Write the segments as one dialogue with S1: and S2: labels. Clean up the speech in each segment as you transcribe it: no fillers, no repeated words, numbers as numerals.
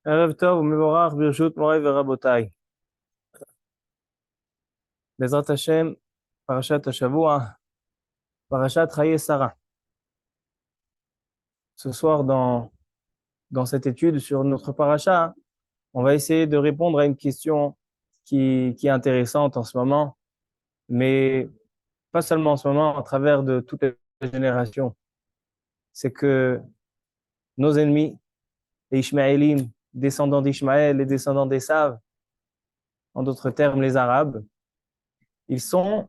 S1: ערב טוב ומבורך ברשות מוריי ורבותיי. בעזרת השם, פרשת השבוע, פרשת חיי Sarah. Ce soir, dans cette étude sur notre paracha, on va essayer de répondre à une question qui est intéressante en ce moment, mais pas seulement en ce moment, à travers de toutes les générations. C'est que nos ennemis, les Ishmaélim, descendants d'Ishmaël, les descendants d'Esav, en d'autres termes les Arabes, ils sont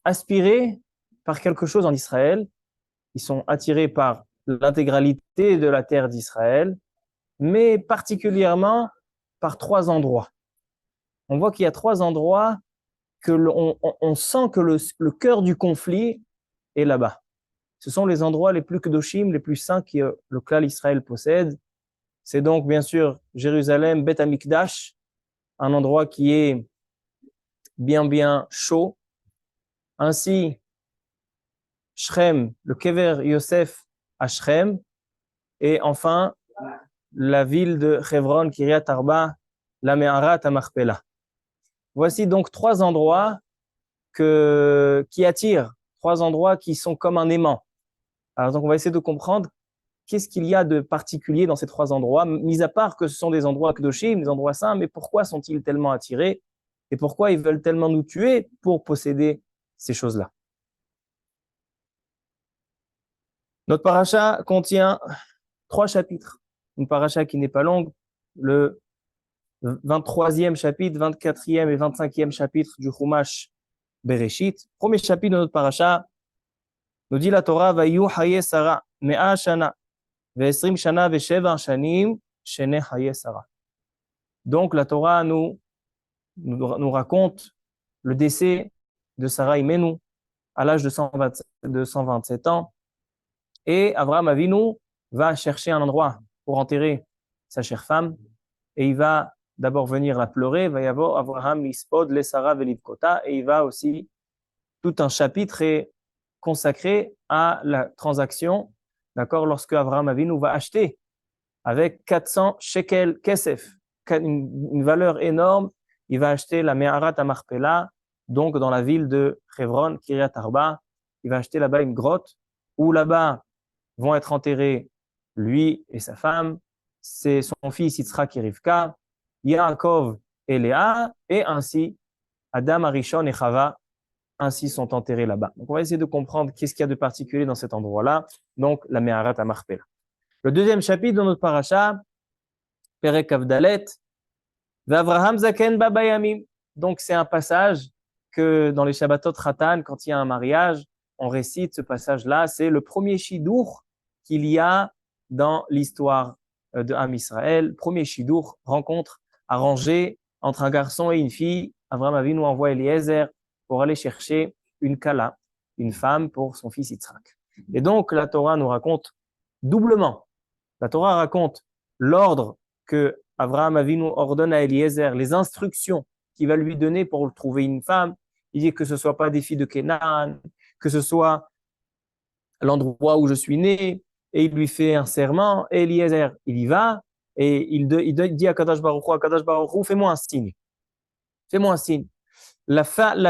S1: aspirés par quelque chose en Israël. Ils sont attirés par l'intégralité de la terre d'Israël, mais particulièrement par trois endroits. On voit qu'il y a trois endroits que on sent que le cœur du conflit est là-bas. Ce sont les endroits les plus kedoshim, les plus saints que le clan Israël possède. C'est donc bien sûr Jérusalem, Beth Amikdash, un endroit qui est bien chaud. Ainsi, Shrem, le Kever Yosef à Shrem, et enfin la ville de Hebron, Kiryat Arba, la Me'arat à Marpella. Voici donc trois endroits qui attirent, trois endroits qui sont comme un aimant. Alors donc on va essayer de comprendre qu'est-ce qu'il y a de particulier dans ces trois endroits, mis à part que ce sont des endroits kedoshim, des endroits saints, mais pourquoi sont-ils tellement attirés et pourquoi ils veulent tellement nous tuer pour posséder ces choses-là? Notre paracha contient trois chapitres. Une paracha qui n'est pas longue, le 23e chapitre, 24e et 25e chapitre du Chumash Bereshit. Premier chapitre de notre paracha, nous dit la Torah, Vayu haye Sarah, mea shana, ve'esrim shana ve'sheva shanim, shene haye Sarah. Donc la Torah nous raconte le décès de Sarah Imenu à l'âge de 127 ans. Et Avraham Avinu va chercher un endroit pour enterrer sa chère femme. Et il va d'abord venir la pleurer. Va y avoir Avraham Ispod, les Sarah Velivkota. Et il va aussi, tout un chapitre est consacré à la transaction, d'accord, lorsque Avraham Avinu va acheter avec 400 shekels kesef, une valeur énorme. Il va acheter la Me'arat à Marpella, donc dans la ville de Hebron, Kiryat Arba. Il va acheter là-bas une grotte où là-bas vont être enterrés lui et sa femme, c'est son fils Yitzhak et Rivka, Yaakov et Léa, et ainsi Adam, Arishon et Chava, ainsi sont enterrés là-bas. Donc on va essayer de comprendre qu'est-ce qu'il y a de particulier dans cet endroit-là, donc la Me'arat à Marpella. Le deuxième chapitre de notre paracha, Perek Avdalet, V'Avraham Zaken Babayamim. Donc c'est un passage que dans les Shabbatot Khatan, quand il y a un mariage, on récite ce passage-là. C'est le premier shidour qu'il y a dans l'histoire de Am Israël. Premier shidour, rencontre arrangée entre un garçon et une fille. Avraham Avinu envoie Eliezer pour aller chercher une kala, une femme pour son fils Yitzhak. Et donc la Torah nous raconte doublement. La Torah raconte l'ordre que Avraham Avinu ordonne à Eliezer, les instructions qu'il va lui donner pour trouver une femme. Il dit que ce ne soit pas des filles de Canaan, que ce soit l'endroit où je suis né, et il lui fait un serment, et Eliezer, il y va, et il dit à Kadosh Baruch Hu, fais-moi un signe. Fais-moi un signe. La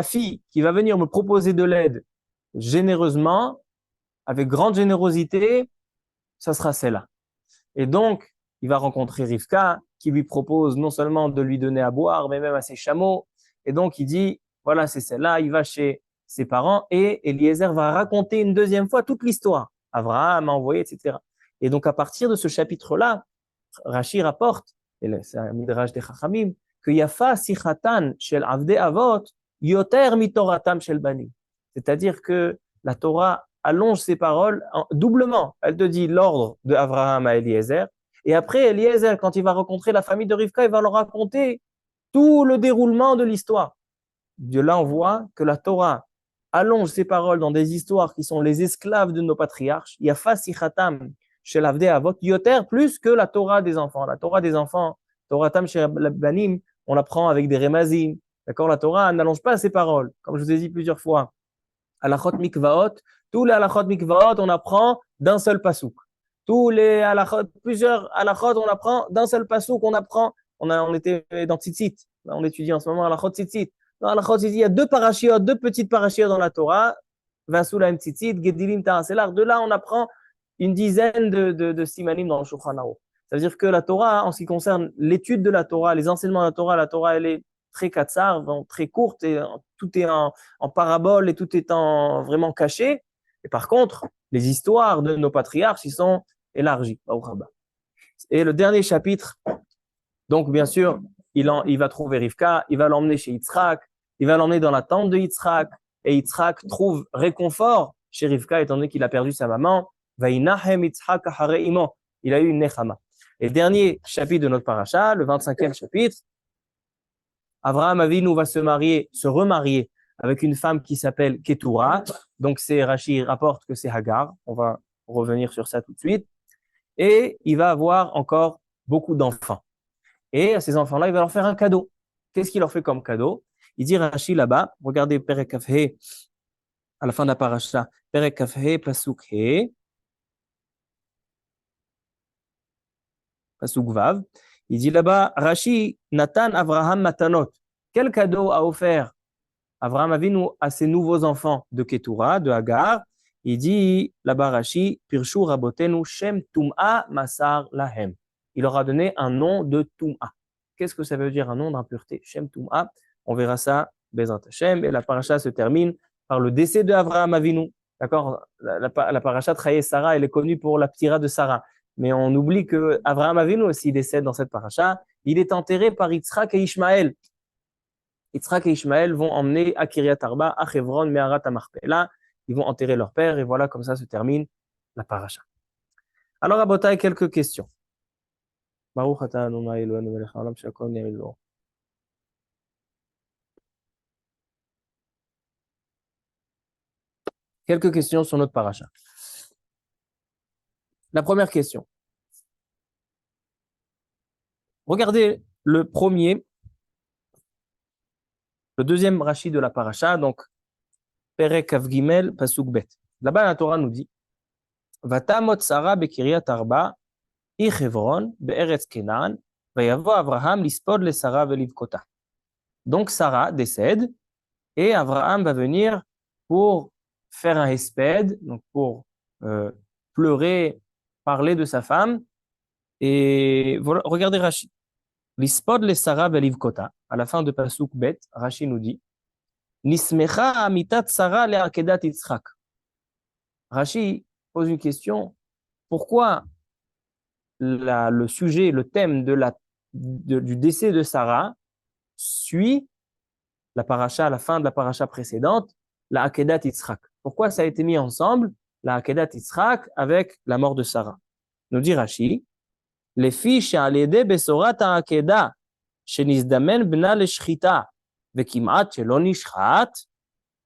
S1: fille qui va venir me proposer de l'aide généreusement, avec grande générosité, ça sera celle-là. Et donc, il va rencontrer Rivka, qui lui propose non seulement de lui donner à boire, mais même à ses chameaux. Et donc, il dit, voilà, c'est celle-là. Il va chez ses parents et Eliezer va raconter une deuxième fois toute l'histoire. Abraham a envoyé, etc. Et donc, à partir de ce chapitre-là, Rashi rapporte, et c'est un midrash des Chachamim, que Yafa sichatan shel avdei avot yoter mitoratam shel banim. C'est-à-dire que la Torah allonge ses paroles doublement. Elle te dit l'ordre de Abraham à Eliezer. Et après, Eliezer, quand il va rencontrer la famille de Rivka, il va leur raconter tout le déroulement de l'histoire. De là, on voit que la Torah allonge ses paroles dans des histoires qui sont les esclaves de nos patriarches. Yafa sichatam shel avdei avot yoter, plus que la Torah des enfants. La Torah des enfants, Toratam shel banim, on l'apprend avec des remazim. D'accord, la Torah n'allonge pas ses paroles, comme je vous ai dit plusieurs fois. Halachot mikvaot, tous les halachot mikvaot, on apprend d'un seul pasouk. tous les halachot, plusieurs halachot, on apprend d'un seul passouk, on était dans Tzitzit, on étudie en ce moment halachot Tzitzit. Dans halachot Tzitzit, il y a deux parashiot, deux petites parashiot dans la Torah, Vasulaim Tzitzit, Gedilim Taraselar. De là, on apprend une dizaine de simanim dans le Shulchan Aruch. Ça veut dire que la Torah, en ce qui concerne l'étude de la Torah, les enseignements de la Torah, elle est très katsar, très courte, et tout est en parabole et tout est vraiment caché. Et par contre, les histoires de nos patriarches, ils sont élargies. Et le dernier chapitre, donc bien sûr, il va trouver Rivka, il va l'emmener chez Yitzhak, il va l'emmener dans la tente de Yitzhak, et Yitzhak trouve réconfort chez Rivka, étant donné qu'il a perdu sa maman. Vaïnahem Yitzhak ahare imo. Il a eu une nechama. Et dernier chapitre de notre paracha, le 25e chapitre, Avraham Avinu va se remarier avec une femme qui s'appelle Ketura. Donc Rashi rapporte que c'est Hagar. On va revenir sur ça tout de suite. Et il va avoir encore beaucoup d'enfants. Et à ces enfants-là, il va leur faire un cadeau. Qu'est-ce qu'il leur fait comme cadeau? Il dit Rashi là-bas, regardez Perek Kafhe, à la fin de la paracha, Perek Kafhe, Pasuk He, Pasuk Vav. Il dit là-bas, Rashi, Nathan Avraham Matanot. Quel cadeau a offert Avraham Avinu à ses nouveaux enfants de Ketura, de Hagar? Il dit là-bas, Rashi, Pirshu Rabotenu Shem Tum'a Masar Lahem. Il leur a donné un nom de Tum'a. Qu'est-ce que ça veut dire un nom d'impureté? Shem Tum'a. On verra ça, Bezrat Hashem. Et la paracha se termine par le décès de Avraham Avinu. D'accord? La paracha Traye Sarah, elle est connue pour la ptira de Sarah. Mais on oublie que Avraham Avinu aussi décède dans cette paracha. Il est enterré par Yitzhak et Ishmaël. Yitzhak et Ishmaël vont emmener à Kiryat Arba, à Hebron, Meharat Amarpela. Ils vont enterrer leur père et voilà comme ça se termine la paracha. Alors, à Botaï, quelques questions. Quelques questions sur notre paracha. La première question. Regardez le deuxième Rashi de la paracha, donc Perek Avgimel Pasuk Bet. Là-bas, la Torah nous dit Vatamot Sarah bekiryat Arba, I Hebron, be'eretz Kenan, vayavo Avraham lispod le Sarah velivkota. Donc Sarah décède et Avraham va venir pour faire un hesped, donc pour pleurer, parler de sa femme. Et voilà, regardez Rashi. Lispod le Sarah velivkota, à la fin de Pasuk Bet, Rashi nous dit Nismecha amitat Sarah le akedat Yitzhak. Rashi pose une question. Pourquoi le sujet, le thème du décès de Sarah suit la paracha, à la fin de la paracha précédente, la Akedat Yitzhak? Pourquoi ça a été mis ensemble, la Akedat Yitzhak, avec la mort de Sarah? Nous dit Rashi, les filles she'alede besorat ha'akedah shenizdamen bna leshchita vekimat shelo nishchat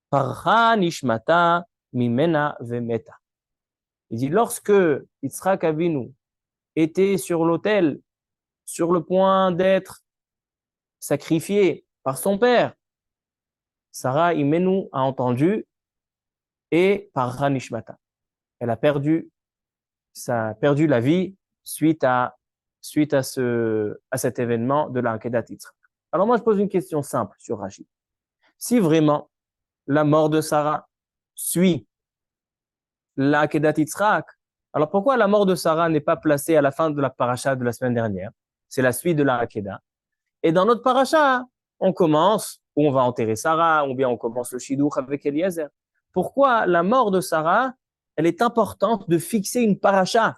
S1: parcha nishmata mimena vemeta. Il dit, lorsque Yitzhak Avinu était sur l'autel, sur le point d'être sacrifié par son père, Sarah Imenu a entendu et par Hanishmata. Elle a perdu la vie suite à cet événement de la Akedat Yitzhak. Alors moi, je pose une question simple sur Rashi. Si vraiment la mort de Sarah suit la Akedat Yitzhak, alors pourquoi la mort de Sarah n'est pas placée à la fin de la paracha de la semaine dernière? C'est la suite de la Akedah. Et dans notre paracha, on commence, où on va enterrer Sarah, ou bien on commence le Shidduch avec Eliezer. Pourquoi la mort de Sarah, elle est importante de fixer une paracha?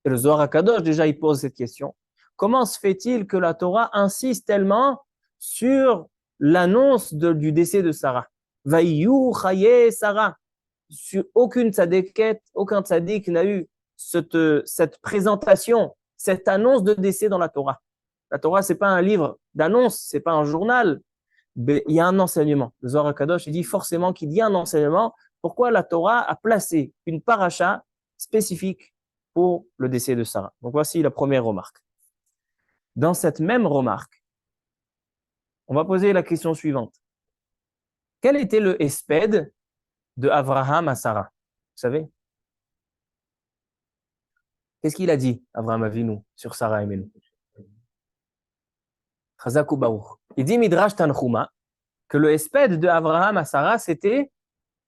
S1: Et le Zohar HaKadosh, déjà, il pose cette question. Comment se fait-il que la Torah insiste tellement sur l'annonce du décès de Sarah? Vaïyu chaye Sarah. Sur aucun tzaddik n'a eu cette présentation, cette annonce de décès dans la Torah. La Torah, c'est pas un livre d'annonce, c'est pas un journal. Mais il y a un enseignement. Le Zohar HaKadosh, il dit forcément qu'il y a un enseignement. Pourquoi la Torah a placé une paracha spécifique pour le décès de Sarah? Donc voici la première remarque. Dans cette même remarque, on va poser la question suivante. Quel était le hesped de Avraham à Sarah? Vous savez? Qu'est-ce qu'il a dit, Avraham Avinu, sur Sarah et Menou? Chazak ou Baruch. Il dit Midrash Tanchuma que le hesped de Avraham à Sarah, c'était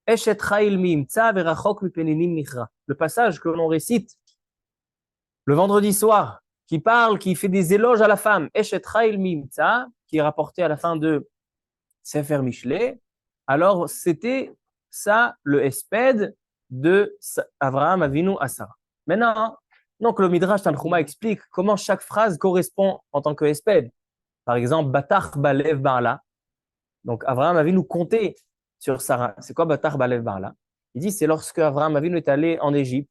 S1: Eshet Chayil mi'imtza verachok mipeninim nichra. Le passage que l'on récite le vendredi soir, qui fait des éloges à la femme, Eshet Chayil mi'imtza, qui est rapporté à la fin de Sefer Mishlei. Alors, c'était ça le hesped de Avraham Avinu à Sarah. Maintenant, donc le Midrash Tanchuma explique comment chaque phrase correspond en tant que hesped. Par exemple, Batach Balev Barla. Donc, Avraham Avinu comptait sur Sarah. C'est quoi Batach Balev Barla? Il dit c'est lorsque Avraham Avinu est allé en Égypte,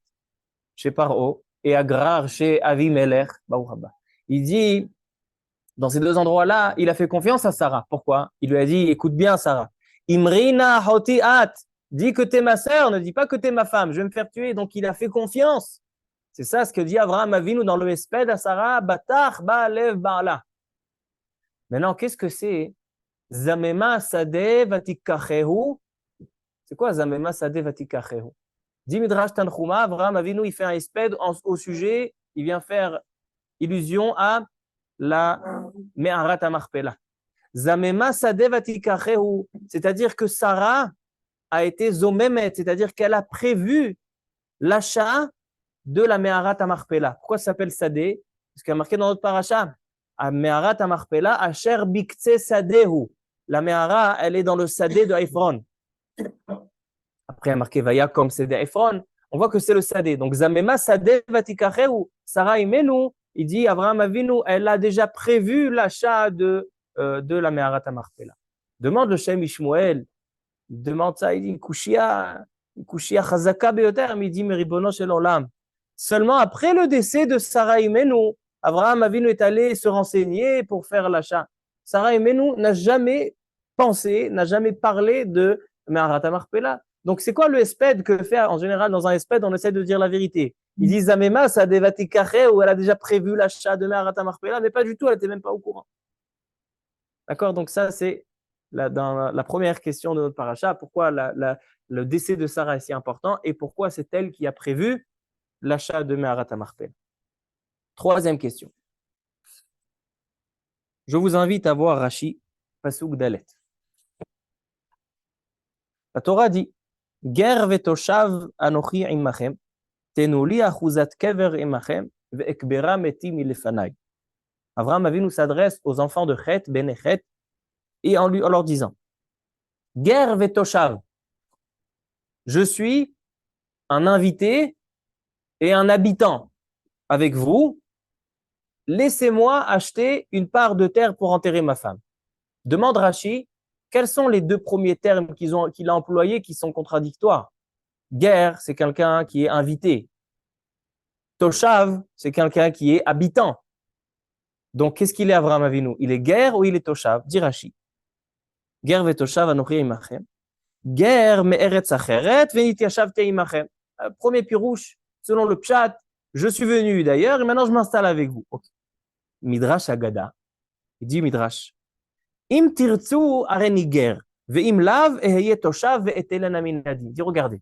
S1: chez Paro, et à Grar, chez Avimelech. Il dit, dans ces deux endroits-là, il a fait confiance à Sarah. Pourquoi? Il lui a dit, écoute bien, Sarah. Imrina hotiat. Dis que t'es ma sœur, ne dis pas que t'es ma femme. Je vais me faire tuer. Donc, il a fait confiance. C'est ça ce que dit Avraham Avinu dans le Hesped à Sarah. Batach Balev Barla. Maintenant, qu'est-ce que c'est? Zamema Sade Vatikachehu. C'est quoi Zamema Sade Vatikachehu? Dit Midrash Tanchuma, Avraham Avinu, il fait un hesped au sujet, il vient faire illusion à la Me'arat HaMachpelah. Zamema Sade Vatikachehu. C'est-à-dire que Sarah a été zomemet, c'est-à-dire qu'elle a prévu l'achat de la Me'arat HaMachpelah. Pourquoi ça s'appelle Sadeh? Parce qu'il y a marqué dans notre paracha, Me'arat HaMachpelah, Asher Biktse Sadehu. La Me'ara, elle est dans le Sadeh de Ephron. Après, il y a marqué Vaya comme Sadeh Ephron. On voit que c'est le Sadeh. Donc, Zamema Sadeh Vatikachehu. Sarah Imenu, il dit, Avraham Avinu, elle a déjà prévu l'achat de la Me'arat HaMachpelah. Demande le Shem Ishmuel, il demande ça, il dit, une kushia chazaka beyoter, mais il dit, Meribono shel olam. Seulement après le décès de Sarah Imenu, Avraham Avinu est allé se renseigner pour faire l'achat. Sarah Imenu n'a jamais pensé, n'a jamais parlé de Me'arat HaMachpelah. Donc, c'est quoi le hesped que fait en général dans un hesped? On essaie de dire la vérité. Ils disent Zamema, ça devatikache, où elle a déjà prévu l'achat de Me'arat HaMachpelah, mais pas du tout, elle n'était même pas au courant. D'accord? Donc, ça, c'est dans la première question de notre paracha. Pourquoi le décès de Sarah est si important et pourquoi c'est elle qui a prévu l'achat de Me'arat HaMachpelah? Troisième question. Je vous invite à voir Rashi, Pasuk Dalet. La Torah dit Ger vetoshav anochi imachem, tenuli achuzat kever imachem, ve'ekbera metim ilefanai. Avraham Avinu s'adresse aux enfants de Chet, Ben et Chet, et en leur disant Ger vetoshav, je suis un invité et un habitant avec vous, laissez-moi acheter une part de terre pour enterrer ma femme. Demande Rashi, quels sont les deux premiers termes qu'il a employés qui sont contradictoires? Guerre, c'est quelqu'un qui est invité. Toshav, c'est quelqu'un qui est habitant. Donc, qu'est-ce qu'il est Avraham Avinu? Il est guerre ou il est Toshav? Dit Rashi. Guerre ve Toshav anochi imachem. Guerre me eretz acheret venityashavte imachem. Premier pirouche, selon le pshat, je suis venu d'ailleurs et maintenant je m'installe avec vous. Okay. Midrash Agada. Il dit Midrash. Im tirtzu areni guerre. Ve'im lav eheye toshav ve'etelen minadi. Il dit regardez.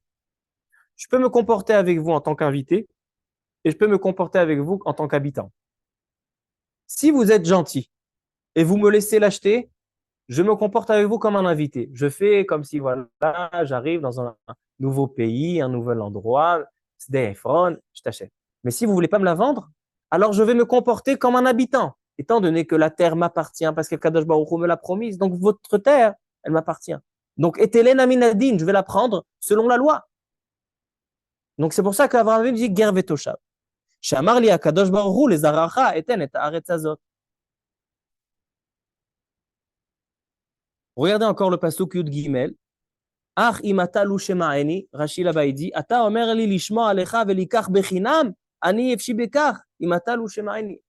S1: Je peux me comporter avec vous en tant qu'invité et je peux me comporter avec vous en tant qu'habitant. Si vous êtes gentil et vous me laissez l'acheter, je me comporte avec vous comme un invité. Je fais comme si, voilà, j'arrive dans un nouveau pays, un nouvel endroit, c'est des iPhones, je t'achète. Mais si vous ne voulez pas me la vendre, alors je vais me comporter comme un habitant, étant donné que la terre m'appartient, parce que Kadosh Baruch Hu me l'a promise. Donc votre terre, elle m'appartient. Donc, etelen aminadin, je vais la prendre selon la loi. Donc c'est pour ça qu'Avraham dit Ger vetoshav. Shamar li Kadosh Baruch Hu les aracha eten et haaretz hazot. Regardez encore le pasuk Yud Gimel. Ach imata lu shema'eni, Rashi là-bas dit, ata omer li lishma alecha velikach bechinam, ani efshi bekach, imata lu shema'eni.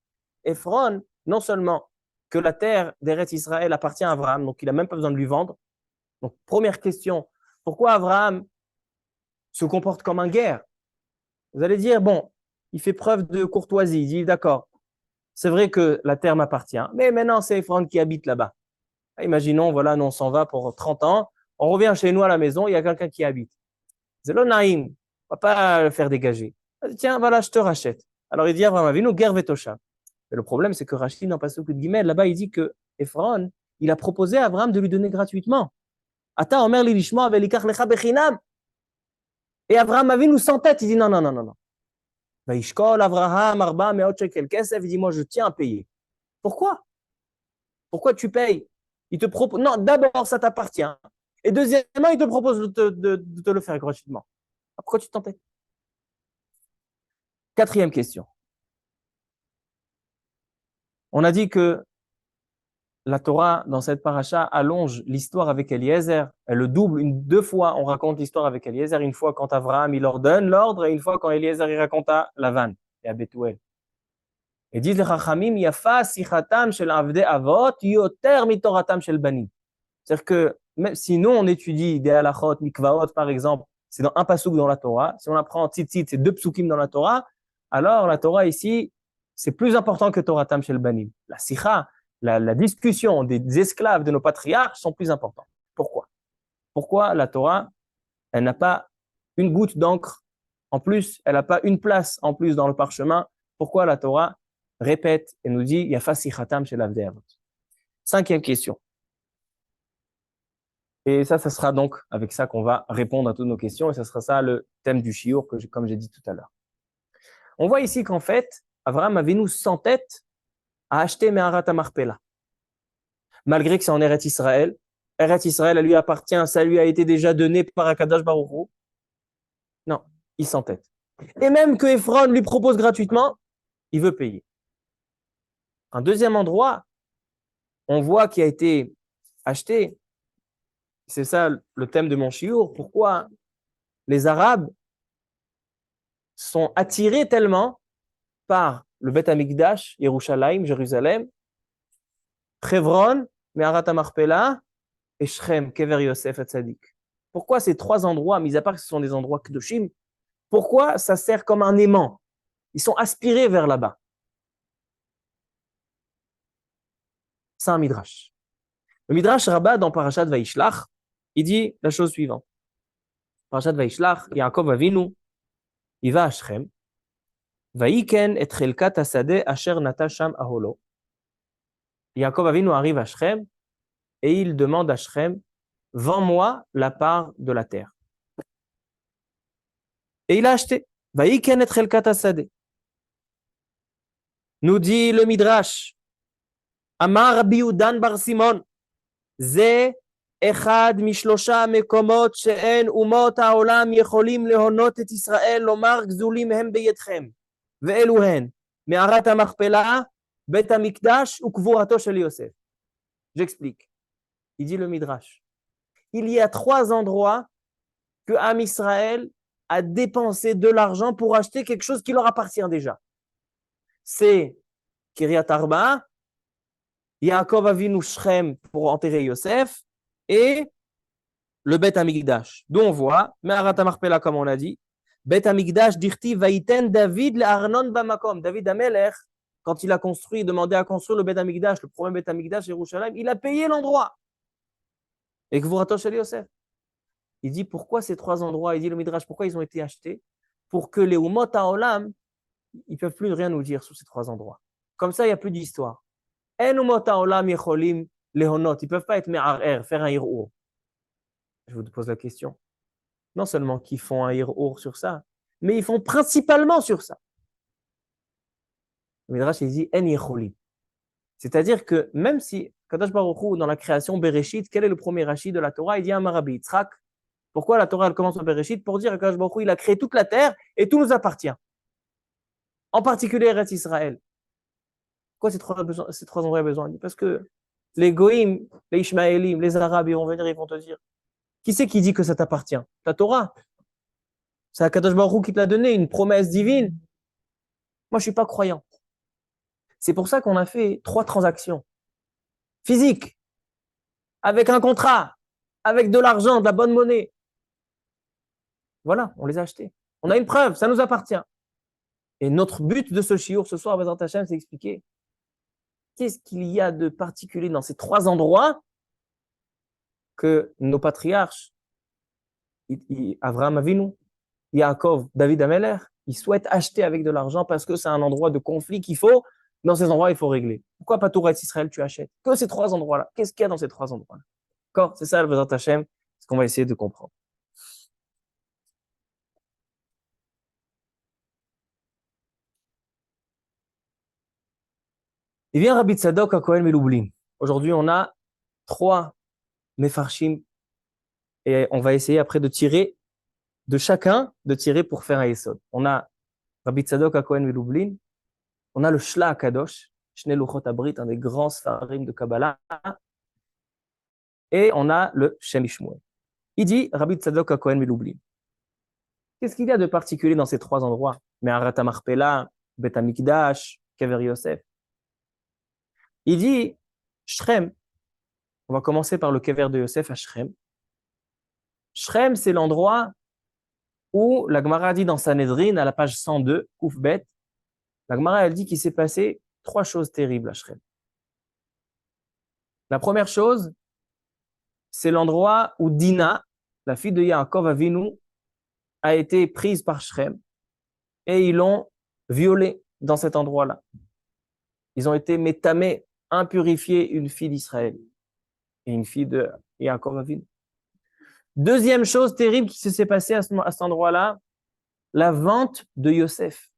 S1: Ephron, non seulement que la terre d'Eretz Israël appartient à Abraham, donc il n'a même pas besoin de lui vendre. Donc première question, pourquoi Abraham se comporte comme un guerre? Vous allez dire, bon, il fait preuve de courtoisie, il dit, d'accord, c'est vrai que la terre m'appartient, mais maintenant c'est Ephron qui habite là-bas. Imaginons, voilà, nous on s'en va pour 30 ans, on revient chez nous à la maison, il y a quelqu'un qui habite. C'est le naïm, on ne va pas le faire dégager. Tiens, voilà, je te rachète. Alors il dit Avraham Avinu, ger vetoshav. Mais le problème, c'est que Rachid, dans Pasuk de Gimel, là-bas, il dit que Ephron, il a proposé à Abraham de lui donner gratuitement. Ata omer li lishma velikach lecha bechinam. Et Abraham Avinu s'entête, il dit non, non, non, non, non. Vaishkol Avraham arba meot shekel kesef, il dit moi je tiens à payer. Pourquoi? Pourquoi tu payes? Il te propose, non, d'abord ça t'appartient. Et deuxièmement, il te propose de te le faire gratuitement. Pourquoi tu t'entêtes? Quatrième question. On a dit que la Torah, dans cette paracha, allonge l'histoire avec Eliezer. Elle le double. Deux fois, on raconte l'histoire avec Eliezer. Une fois quand Abraham, il leur donne l'ordre, et une fois quand Eliezer, il raconte à Lavan et à Bethuel. Et disent les Chachamim, Yafa sichatam shel avdei avot yoter mitoratam shel banim. C'est-à-dire que même si nous, on étudie des halachot, mikvaot, par exemple, c'est dans un pasouk dans la Torah. Si on apprend tzitzit, c'est deux psukim dans la Torah, alors la Torah ici, c'est plus important que Toratam shel banim. La sikha, la discussion des esclaves de nos patriarches sont plus importants. Pourquoi? Pourquoi la Torah, elle n'a pas une goutte d'encre en plus, elle n'a pas une place en plus dans le parchemin? Pourquoi la Torah répète et nous dit Yafa sichatam shel avdei avot? Cinquième question. Et ça sera donc avec ça qu'on va répondre à toutes nos questions, et ça sera ça le thème du shiur, comme j'ai dit tout à l'heure. On voit ici qu'en fait, Avraham Avinu s'entête à acheter Meharat HaMarpela. Malgré que c'est en Eretz Israël, Eretz Israël, elle lui appartient, ça lui a été déjà donné par Akadosh Baruch Hu. Non, il s'entête. Et même que Ephron lui propose gratuitement, il veut payer. Un deuxième endroit, on voit qu'il a été acheté. C'est ça le thème de mon shiur. Pourquoi les Arabes sont attirés tellement par le Beth Amikdash, Yerushalayim, Jérusalem, Hebron, Meharat HaMarpela et Shrem, Kever Yosef Hatzadik. Pourquoi ces trois endroits, mis à part que ce sont des endroits Kedoshim, pourquoi ça sert comme un aimant? Ils sont aspirés vers là-bas. C'est un midrash. Le midrash Rabbah dans Parashat Vaishlach, il dit la chose suivante. Parashat Vaishlach, Yaakov Avinu, il va à Shrem, Vaïken et Chelkat Asadeh Asher Nata Sham Aholo. Yaakov Avinu arrive à Shrem et il demande à Shrem, vends-moi la part de la terre. Et il a acheté. Vaïken et Chelkat Asadeh. Nous dit le midrash, Amar Rabbi Yudan bar Simon, Ze אחד משלושה מקומות שאין אומות העולם יכולים להונות את ישראל לומר גזולים הם בידכם, ואלו הן מערת המכפלה, בית המקדש וקבורתו של יוסף. J'explique. Il dit le Midrash. Il y a trois endroits que Am Israël a dépensé de l'argent pour acheter quelque chose qui leur appartient déjà. C'est Kiryat Arba, Yaakov Avinu Shrem pour enterrer Yosef, et le Bet Amikdash, d'où on voit, Meharat HaMarpela comme on a dit, Bet Amikdash dirti vaïten David le Arnon bamakom. David Amelech, quand il a construit, demandé à construire le Bet Amikdash, le premier Bet Amikdash Yerushalayim, il a payé l'endroit. Et Gvurato shel Yosef. Il dit pourquoi ces trois endroits, il dit le Midrash, pourquoi ils ont été achetés? Pour que les Umot HaOlam, ils ne peuvent plus rien nous dire sur ces trois endroits. Comme ça, il n'y a plus d'histoire. En Umot HaOlam yecholim lehonot, ils ne peuvent pas être me'arer, faire un hir'ur. Je vous pose la question. Non seulement qu'ils font un hir'ur sur ça, mais ils font principalement sur ça. Le Midrash, il dit en yecholim. C'est-à-dire que même si, Kadosh Baruch Hu, dans la création Bereshit, quel est le premier Rashi de la Torah? Il dit à Rabbi Yitzhak. Pourquoi la Torah elle commence par Bereshit? Pour dire que Kadosh Baruch Hu, il a créé toute la terre et tout nous appartient. En particulier Eretz Israël. Pourquoi ces trois endroits ont besoin? Parce que les Goïm, les Ishmaélim, les Arabes, ils vont venir, ils vont te dire qui c'est qui dit que ça t'appartient? Ta Torah. C'est Akadosh Baruch Hu qui te l'a donné, une promesse divine. Moi, je ne suis pas croyant. C'est pour ça qu'on a fait 3 transactions physiques, avec un contrat, avec de l'argent, de la bonne monnaie. Voilà, on les a achetés. On a une preuve, ça nous appartient. Et notre but de ce shiur ce soir, Bezrat Hashem, c'est expliquer qu'est-ce qu'il y a de particulier dans ces 3 endroits que nos patriarches, Avraham Avinu, Yaakov, David Amelech, Ils souhaitent acheter avec de l'argent parce que c'est un endroit de conflit qu'il faut, dans ces endroits, il faut régler. Pourquoi pas tout Israël, tu achètes? Que ces trois endroits-là. Qu'est-ce qu'il y a dans ces trois endroits-là? D'accord? C'est ça le Bezat Hashem, ce qu'on va essayer de comprendre. Il vient Rabbi Tzadok à Kohen Melublin. Aujourd'hui, on a trois Mefarshim et on va essayer après de tirer de chacun, de tirer pour faire un Yesod. On a Rabbi Tzadok à Kohen Melublin, on a le Shla Kadosh, Shnei Luchot Abrit, un des grands Sfarim de Kabbalah, et on a le Shem Ishmuel. Il dit Rabbi Tzadok à Kohen Melublin. Qu'est-ce qu'il y a de particulier dans ces trois endroits? Me'arat HaMachpelah, Bet HaMikdash, Kever Yosef. Il dit Shrem. On va commencer par le Kever de Yosef à Shrem. Shrem, c'est l'endroit où la Gemara dit dans Sanhedrin, à la page 102, Kouf Bet, la Gemara elle dit qu'il s'est passé trois choses terribles à Shrem. La première chose, c'est l'endroit où Dina, la fille de Yaakov Avinu, a été prise par Shrem et ils l'ont violée dans cet endroit-là. Ils ont été métamés, impurifiés, une fille d'Israël et une fille de Yaakov Avinu. Deuxième chose terrible qui s'est passée à cet endroit-là, la vente de Yosef.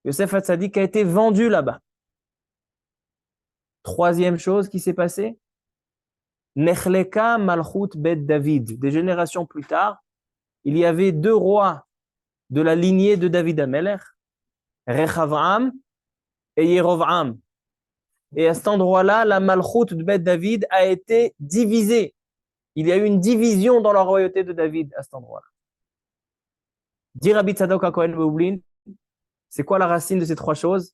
S1: Yosef Hatzadik a été vendu là-bas. Troisième chose qui s'est passée, Nechleka Malchut Bet David. Des générations plus tard, il y avait deux rois de la lignée de David Amelech, Rechavam et Yerovam. Et à cet endroit-là, la Malchut de Bet David a été divisée. Il y a eu une division dans la royauté de David à cet endroit-là. Dit Rabbi Tzadok à Kohen Melublin, c'est quoi la racine de ces trois choses?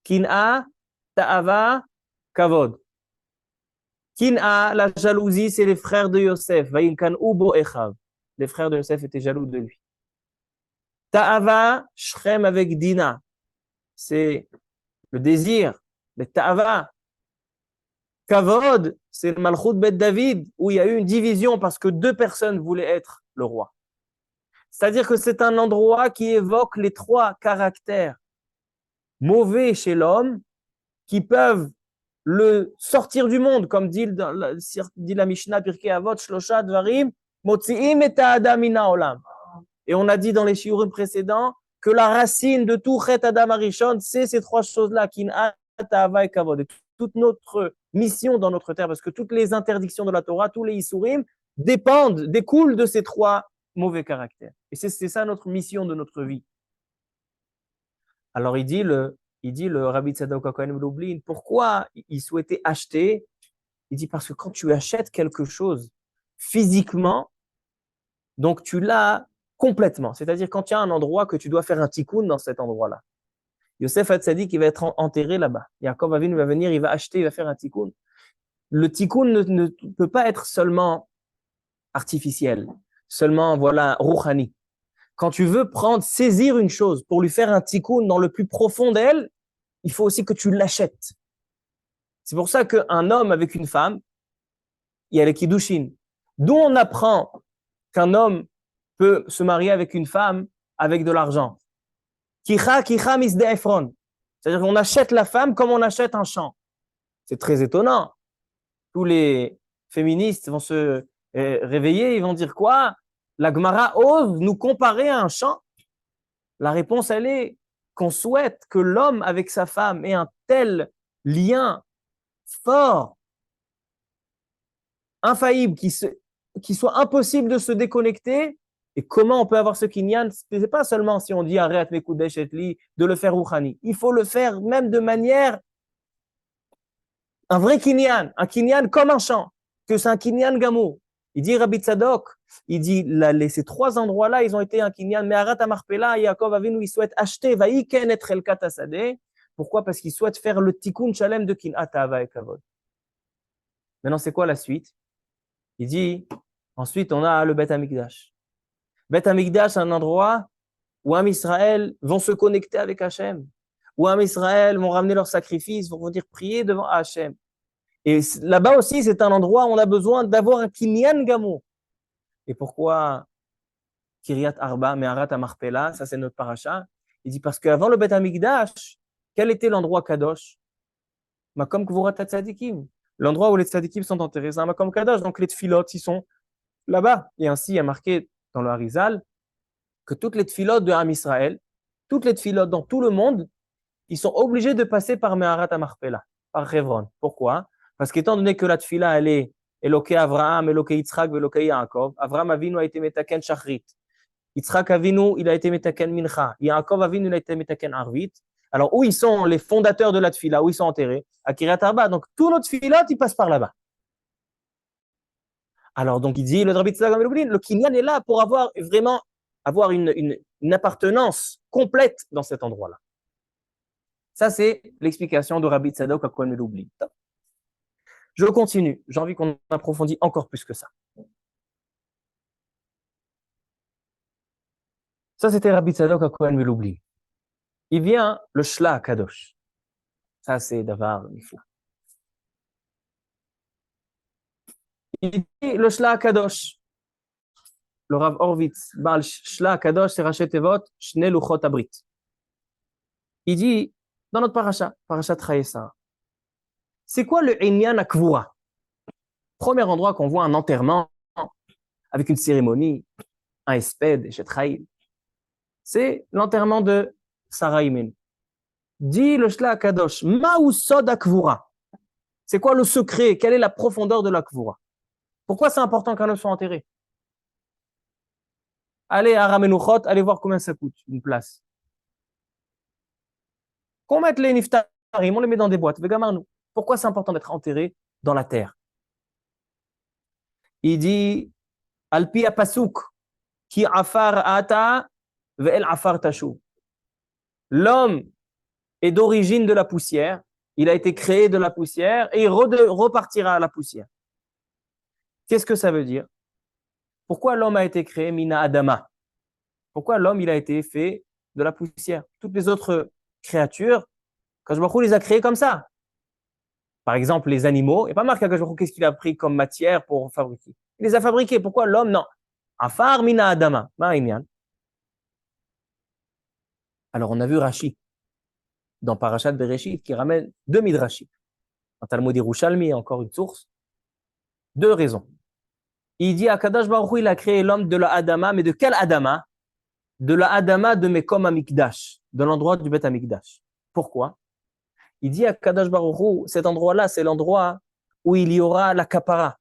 S1: Kin'a, Ta'ava, Kavod. Kin'a, la jalousie, c'est les frères de Yosef. Va'ilkan Ubo Echav. Les frères de Yosef étaient jaloux de lui. Ta'ava, Shrem avec Dina. C'est le désir, le Ta'ava. Kavod, c'est le Malchut Bet David, où il y a eu une division parce que deux personnes voulaient être le roi. C'est-à-dire que c'est un endroit qui évoque les trois caractères mauvais chez l'homme qui peuvent le sortir du monde, comme dit la Mishnah Pirkei Avot, Shlosha Dvarim, Motzi'im et Adam mina olam. Et on a dit dans les shiurim précédents que la racine de tout Chet Adam Arishon, c'est ces trois choses-là, Kin'a, Ta'ava et Kavod. Et toute notre mission dans notre terre, parce que toutes les interdictions de la Torah, tous les Isurim, découlent de ces trois mauvais caractères. Et c'est ça notre mission de notre vie. Alors il dit le Rabbi Tzadok HaKohen Melublin, pourquoi il souhaitait acheter? Il dit parce que quand tu achètes quelque chose physiquement, donc tu l'as complètement. C'est-à-dire quand il y a un endroit que tu dois faire un tikkun dans cet endroit-là. Yosef Hatzadik, il va être enterré là-bas. Yaakov Avinu va venir, il va acheter, il va faire un tikkun. Le tikkun ne peut pas être seulement artificiel, seulement, voilà, rouhani. Quand tu veux saisir une chose pour lui faire un tikkun dans le plus profond d'elle, il faut aussi que tu l'achètes. C'est pour ça qu'un homme avec une femme, il y a les kiddushin. D'où on apprend qu'un homme peut se marier avec une femme avec de l'argent. Kicha misde Ephron. C'est-à-dire qu'on achète la femme comme on achète un champ. C'est très étonnant. Tous les féministes vont se réveiller, ils vont dire quoi? La Gemara ose nous comparer à un champ. La réponse, elle est qu'on souhaite que l'homme avec sa femme ait un tel lien fort, infaillible, qui soit impossible de se déconnecter. Et comment on peut avoir ce kinyan? Ce n'est pas seulement si on dit arrête mekudesh et li de le faire rouhani. Il faut le faire même de manière, un vrai kinyan, un kinyan comme un chant, que c'est un kinyan gamour. Il dit Rabbi Tzadok, il dit ces trois endroits-là, ils ont été un kinyan. Me'arat HaMachpelah, Yaakov Avinu, il souhaite acheter, va'iken et chelkat hasadeh. Pourquoi? Parce qu'il souhaite faire le tikkun shalem de kin'at ta'ava et kavod. Maintenant, c'est quoi la suite? Il dit, ensuite, on a le Bet HaMikdash. Bet HaMikdash, c'est un endroit où Am Israël vont se connecter avec Hachem, où Am Israël vont ramener leurs sacrifices, vont venir prier devant Hachem. Et là-bas aussi, c'est un endroit où on a besoin d'avoir un kinyan gamour. Et pourquoi Kiryat Arba, Meharat Amarpela, ça c'est notre paracha. Il dit parce qu'avant le Beth Amikdash, quel était l'endroit Kadosh? Makom Kvurat Tzadikim. L'endroit où les tzadikim sont enterrés, c'est un Makom Kadosh. Donc les tfilot, ils sont là-bas. Et ainsi, il y a marqué dans le Harizal que toutes les tfilot de Ham Israël, toutes les tfilot dans tout le monde, ils sont obligés de passer par Meharat Amarpela, par Hebron. Pourquoi? Parce qu'étant donné que la tfila, elle est Eloké Avraham, Eloké Yitzhak, Eloké Yaakov, Avraham Avinu a été Metaken Shachrit. Yitzhak Avinu, il a été Metaken Mincha. Yaakov Avinu, il a été Metaken Arvit. Alors, où ils sont les fondateurs de la tfila, où ils sont enterrés? À Kiryat Arba. Donc, tous nos tfilot, ils passent par là-bas. Alors, donc, il dit, le Rabbi Tzadok Melublin, le Kinyan est là pour avoir vraiment une appartenance complète dans cet endroit-là. Ça, c'est l'explication de Rabbi Tzadok Hakohen Melublin. Je continue. J'ai envie qu'on approfondisse encore plus que ça. Ça, c'était Rabbi Tzadok Hakohen Melublin. Il vient le Shla Kadosh. Ça, c'est Davar Nifla. Il dit le Shla Kadosh. Le Rav Horvitz, Baal Shla Kadosh, c'est Rachet Tevot, Shne Luchot Abrit. Il dit, dans notre paracha, paracha Traïsa, c'est quoi le Inyan Akvura? Premier endroit qu'on voit un enterrement avec une cérémonie, un espède, Shetraïl. C'est l'enterrement de Sarah Imen. Dit le Shla Kadosh, Ma'u Sod Akvura. C'est quoi le secret? Quelle est la profondeur de l'Akvura? Pourquoi c'est important qu'un homme soit enterré? Allez à Ramenuchot, allez voir combien ça coûte, une place. Qu'on mette les niftarim, on les met dans des boîtes. Pourquoi c'est important d'être enterré dans la terre? Il dit, Alpi Pasuk, ki afar ata, ve'el afar tashu. L'homme est d'origine de la poussière, il a été créé de la poussière et il repartira à la poussière. Qu'est-ce que ça veut dire? Pourquoi l'homme a été créé mina adama? Pourquoi l'homme il a été fait de la poussière? Toutes les autres créatures, Kadosh Baruch Hu les a créées comme ça. Par exemple, les animaux, il n'y a pas marqué Kadosh Baruch Hu qu'est-ce qu'il a pris comme matière pour fabriquer. Il les a fabriqués. Pourquoi l'homme? Non. Afar mina adama. Alors, on a vu Rashi dans Parashat Bereshit qui ramène deux midrashim. Un Talmud Yerushalmi, encore une source. Deux raisons. Il dit à Kadosh Baruch Hu, il a créé l'homme de la Adama, mais de quel Adama? De la Adama de Mekom Amikdash, de l'endroit du Beth Amikdash. Pourquoi? Il dit à Kadosh Baruch Hu, cet endroit-là, c'est l'endroit où il y aura la kapara.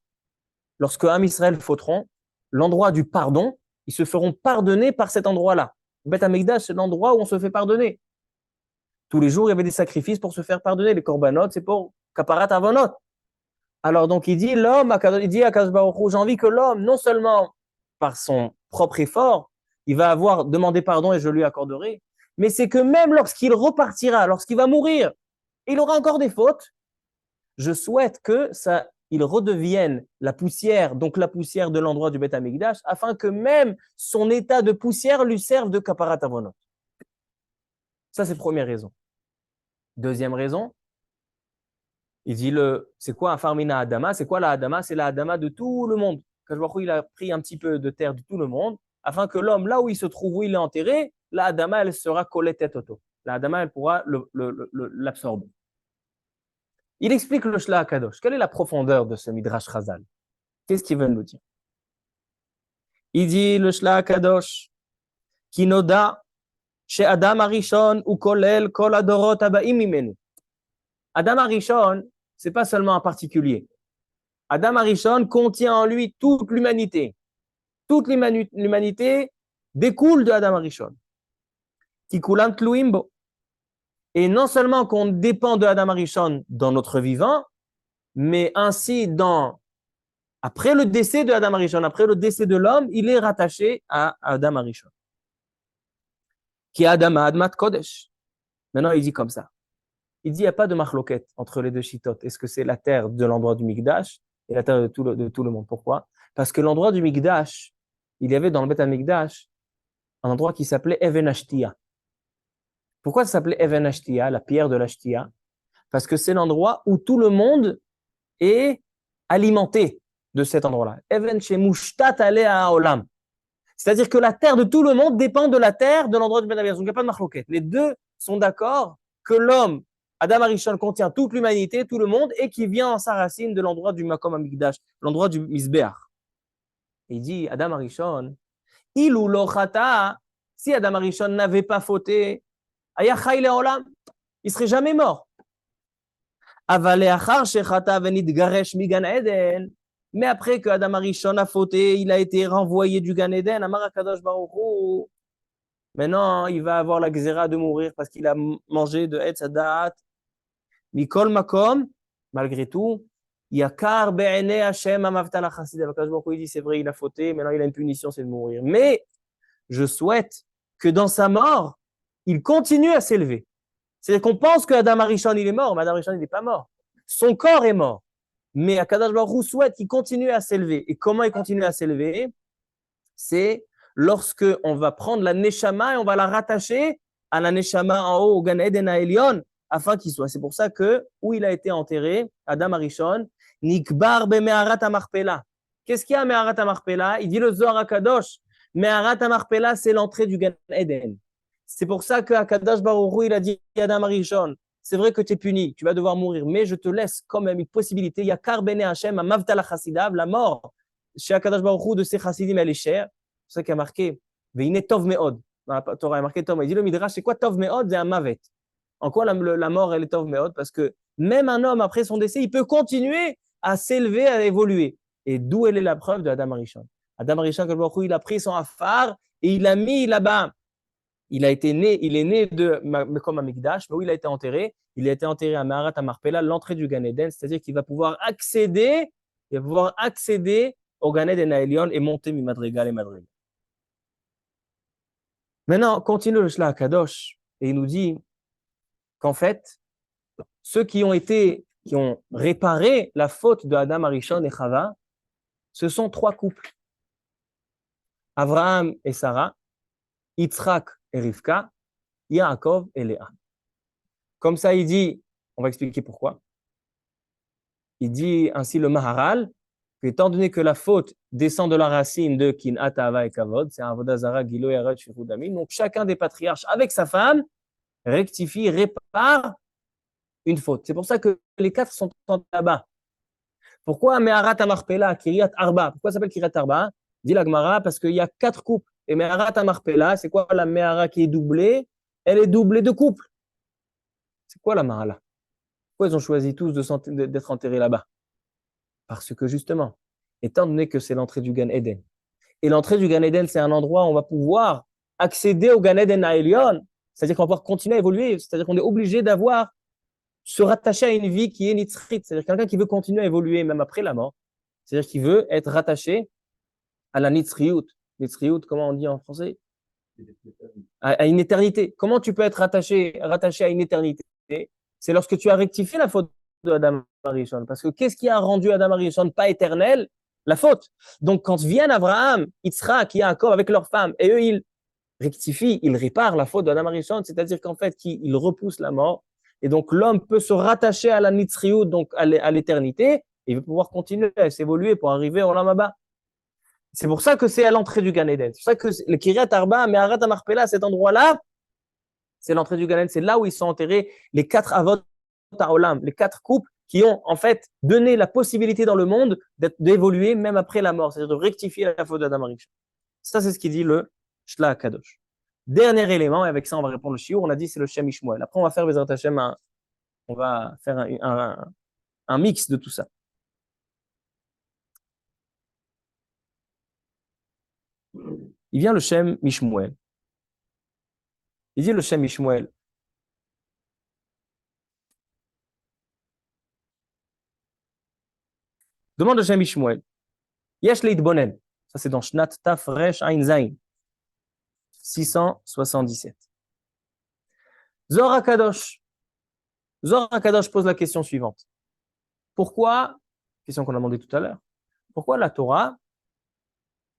S1: Lorsque Am Israël fauteront, l'endroit du pardon, ils se feront pardonner par cet endroit-là. Beth Amikdash, c'est l'endroit où on se fait pardonner. Tous les jours, il y avait des sacrifices pour se faire pardonner. Les korbanot, c'est pour kaparat avonot. Alors donc, il dit à Kadosh Baruch Hu, j'ai envie que l'homme, non seulement par son propre effort, il va avoir demandé pardon et je lui accorderai, mais c'est que même lorsqu'il repartira, lorsqu'il va mourir, il aura encore des fautes. Je souhaite que ça, il redevienne la poussière, donc la poussière de l'endroit du Beth Amikdash, afin que même son état de poussière lui serve de kaparat avonot. Ça, c'est la première raison. Deuxième raison, il dit c'est quoi un farmina adama? C'est quoi la adama? C'est la adama de tout le monde. Il a pris un petit peu de terre de tout le monde, afin que l'homme, là où il se trouve, où il est enterré, la adama, elle sera collée tête auto. La adama, elle pourra l'absorber. Il explique le Shla Kadosh. Quelle est la profondeur de ce Midrash Chazal? Qu'est-ce qu'il veut nous dire? Il dit le Shla Kadosh, Kinoda, chez Adam Arishon, ou Kolel, Kol Adorot Abaim Imenu. Adam Arishon, c'est pas seulement un particulier. Adam Arishon contient en lui toute l'humanité. Toute l'humanité découle de Adam Arishon. Kikulam Tluimbo. Et non seulement qu'on dépend de Adam Arishon dans notre vivant, mais ainsi après le décès de Adam Arishon, après le décès de l'homme, il est rattaché à Adam Arishon. Qui est Adam Admat Kodesh. Maintenant, il dit comme ça. Il dit, il n'y a pas de marloquette entre les deux chitotes. Est-ce que c'est la terre de l'endroit du Mikdash et la terre de tout le monde? Pourquoi? Parce que l'endroit du Mikdash, il y avait dans le Beth HaMikdash un endroit qui s'appelait Even Ashtia. Pourquoi ça s'appelait Even Ashtia, la pierre de l'Ashtia? Parce que c'est l'endroit où tout le monde est alimenté de cet endroit-là. Even Shemushtat Alea Olam. C'est-à-dire que la terre de tout le monde dépend de la terre de l'endroit du Ben Amias. Donc il n'y a pas de marloquette. Les deux sont d'accord que l'homme, Adam Arishon, contient toute l'humanité, tout le monde, et qui vient en sa racine de l'endroit du Makom Amikdash, l'endroit du Misbeach. Il dit, Adam Arishon, il ou l'ochata, si Adam Arishon n'avait pas fauté, ayachai leolam, il ne serait jamais mort. Avalé achar shechata venit garesh migan eden. Mais après que Adam Arishon a fauté, il a été renvoyé du Gan Eden, Amar HaKadosh Baruch Hu. Maintenant, il va avoir la xéra de mourir parce qu'il a mangé de Etz Hadaat. Mikol Makom, malgré tout, Yakar Be'ene Hashem Amavtal HaChasid. HaKadosh Baruch Hu, il dit, c'est vrai, il a fauté, maintenant il a une punition, c'est de mourir. Mais je souhaite que dans sa mort, il continue à s'élever. C'est-à-dire qu'on pense que Adam Arishon, il est mort, mais Adam Arishon, il n'est pas mort. Son corps est mort. Mais Akadosh Baruch Hu souhaite qu'il continue à s'élever. Et comment il continue à s'élever? C'est lorsque on va prendre la Neshama et on va la rattacher à la Neshama en haut, au Gan Eden à Elion, afin qu'il soit. C'est pour ça que, où il a été enterré, Adam Arishon, Nikbar be Meharat HaMarpela. Qu'est-ce qu'il y a à Meharat HaMarpela? Il dit le Zohar HaKadosh. Meharat HaMarpela, c'est l'entrée du Gan Eden. C'est pour ça que Akadosh Baruch Hu, il a dit à Adam Arishon, c'est vrai que tu es puni, tu vas devoir mourir, mais je te laisse quand même une possibilité. Il y a Karbene Hashem, à Mavtal Chassidav, la mort chez Akadosh Baruch Hu de ses chassidim, elle est chère. C'est ça qui a marqué. Veine Tov Meod. Dans la Torah, il a marqué Tov. Il dit le Midrash, c'est quoi Tov Meod? C'est un Mavet. En quoi la mort, elle est Tov Meod? Parce que même un homme, après son décès, il peut continuer à s'élever, à évoluer. Et d'où elle est la preuve de Adam Arishon? Adam Arishon, il a pris son afar et il l'a mis là-bas. Il est né de Mekom Amikdash, mais où il a été enterré? Il a été enterré à Meharat HaMarpela, l'entrée du Gan Eden, c'est-à-dire qu'il va pouvoir accéder au Gan Eden à Elion et monter mi madrigal et madrigal. Maintenant, continue le Shlach Kadosh et il nous dit qu'en fait, ceux qui ont réparé la faute de Adam Arishon et Chava, ce sont trois couples. Abraham et Sarah, Yitzhak et Rivka, Yaakov et Léa. Comme ça, il dit, on va expliquer pourquoi. Il dit ainsi le Maharal, étant donné que la faute descend de la racine de Kin'at Ahava et Kavod, c'est un Vodazara, Gilo, Eretz, Shirudamim, donc chacun des patriarches, avec sa femme, rectifie, répare une faute. C'est pour ça que les quatre sont là-bas. Pourquoi Meharat HaMarpela, Kiryat Arba? Pourquoi ça s'appelle Kiryat Arba? Dit la Gemara, parce qu'il y a quatre couples. Et Meharat HaMarpela, c'est quoi la Mehara qui est doublée? Elle est doublée de couples. C'est quoi la Mahala? Pourquoi ils ont choisi tous d'être enterrés là-bas? Parce que justement, étant donné que c'est l'entrée du Gan Eden, et l'entrée du Gan Eden, c'est un endroit où on va pouvoir accéder au Gan Eden à Elion, c'est-à-dire qu'on va pouvoir continuer à évoluer, c'est-à-dire qu'on est obligé se rattacher à une vie qui est nitzrit, c'est-à-dire quelqu'un qui veut continuer à évoluer même après la mort, c'est-à-dire qui veut être rattaché à la nitzriout. Nitzriout, comment on dit en français? À une éternité. Comment tu peux être rattaché à une éternité? C'est lorsque tu as rectifié la faute de Adam Arishon. Parce que qu'est-ce qui a rendu Adam Arishon pas éternel? La faute. Donc, quand viennent Abraham, Yitzhak, Yaakov avec leurs femmes, et eux, ils rectifient, ils réparent la faute d'Adam Arishon, c'est-à-dire qu'en fait, ils repoussent la mort. Et donc, l'homme peut se rattacher à la Nitzriout, donc à l'éternité, et il va pouvoir continuer à s'évoluer pour arriver au Lamaba. C'est pour ça que c'est à l'entrée du Gan Eden. C'est pour ça que le Kiryat Arba, Meharat HaMarpela, cet endroit-là, c'est l'entrée du Gan Eden. C'est là où ils sont enterrés les quatre Avot Ha'olam, les quatre couples qui ont en fait donné la possibilité dans le monde d'évoluer même après la mort, c'est-à-dire de rectifier la faute d'Adam Arishon. Ça, c'est ce qu'il dit le Shlach Kadosh. Dernier élément, et avec ça, on va répondre le shiur. On a dit c'est le Shem Ishmuel. Après, on va faire Bezrat Hashem, on va faire un mix de tout ça. Il vient le Shem Mishmuel. Il dit le Shem Mishmuel. Demande le Shem Mishmuel. Yesh Leitbonen. Ça, c'est dans Shnat Taf Resh Ein Zain. 677. Zohar HaKadosh. Zohar HaKadosh pose la question suivante. Pourquoi, question qu'on a demandé tout à l'heure, pourquoi la Torah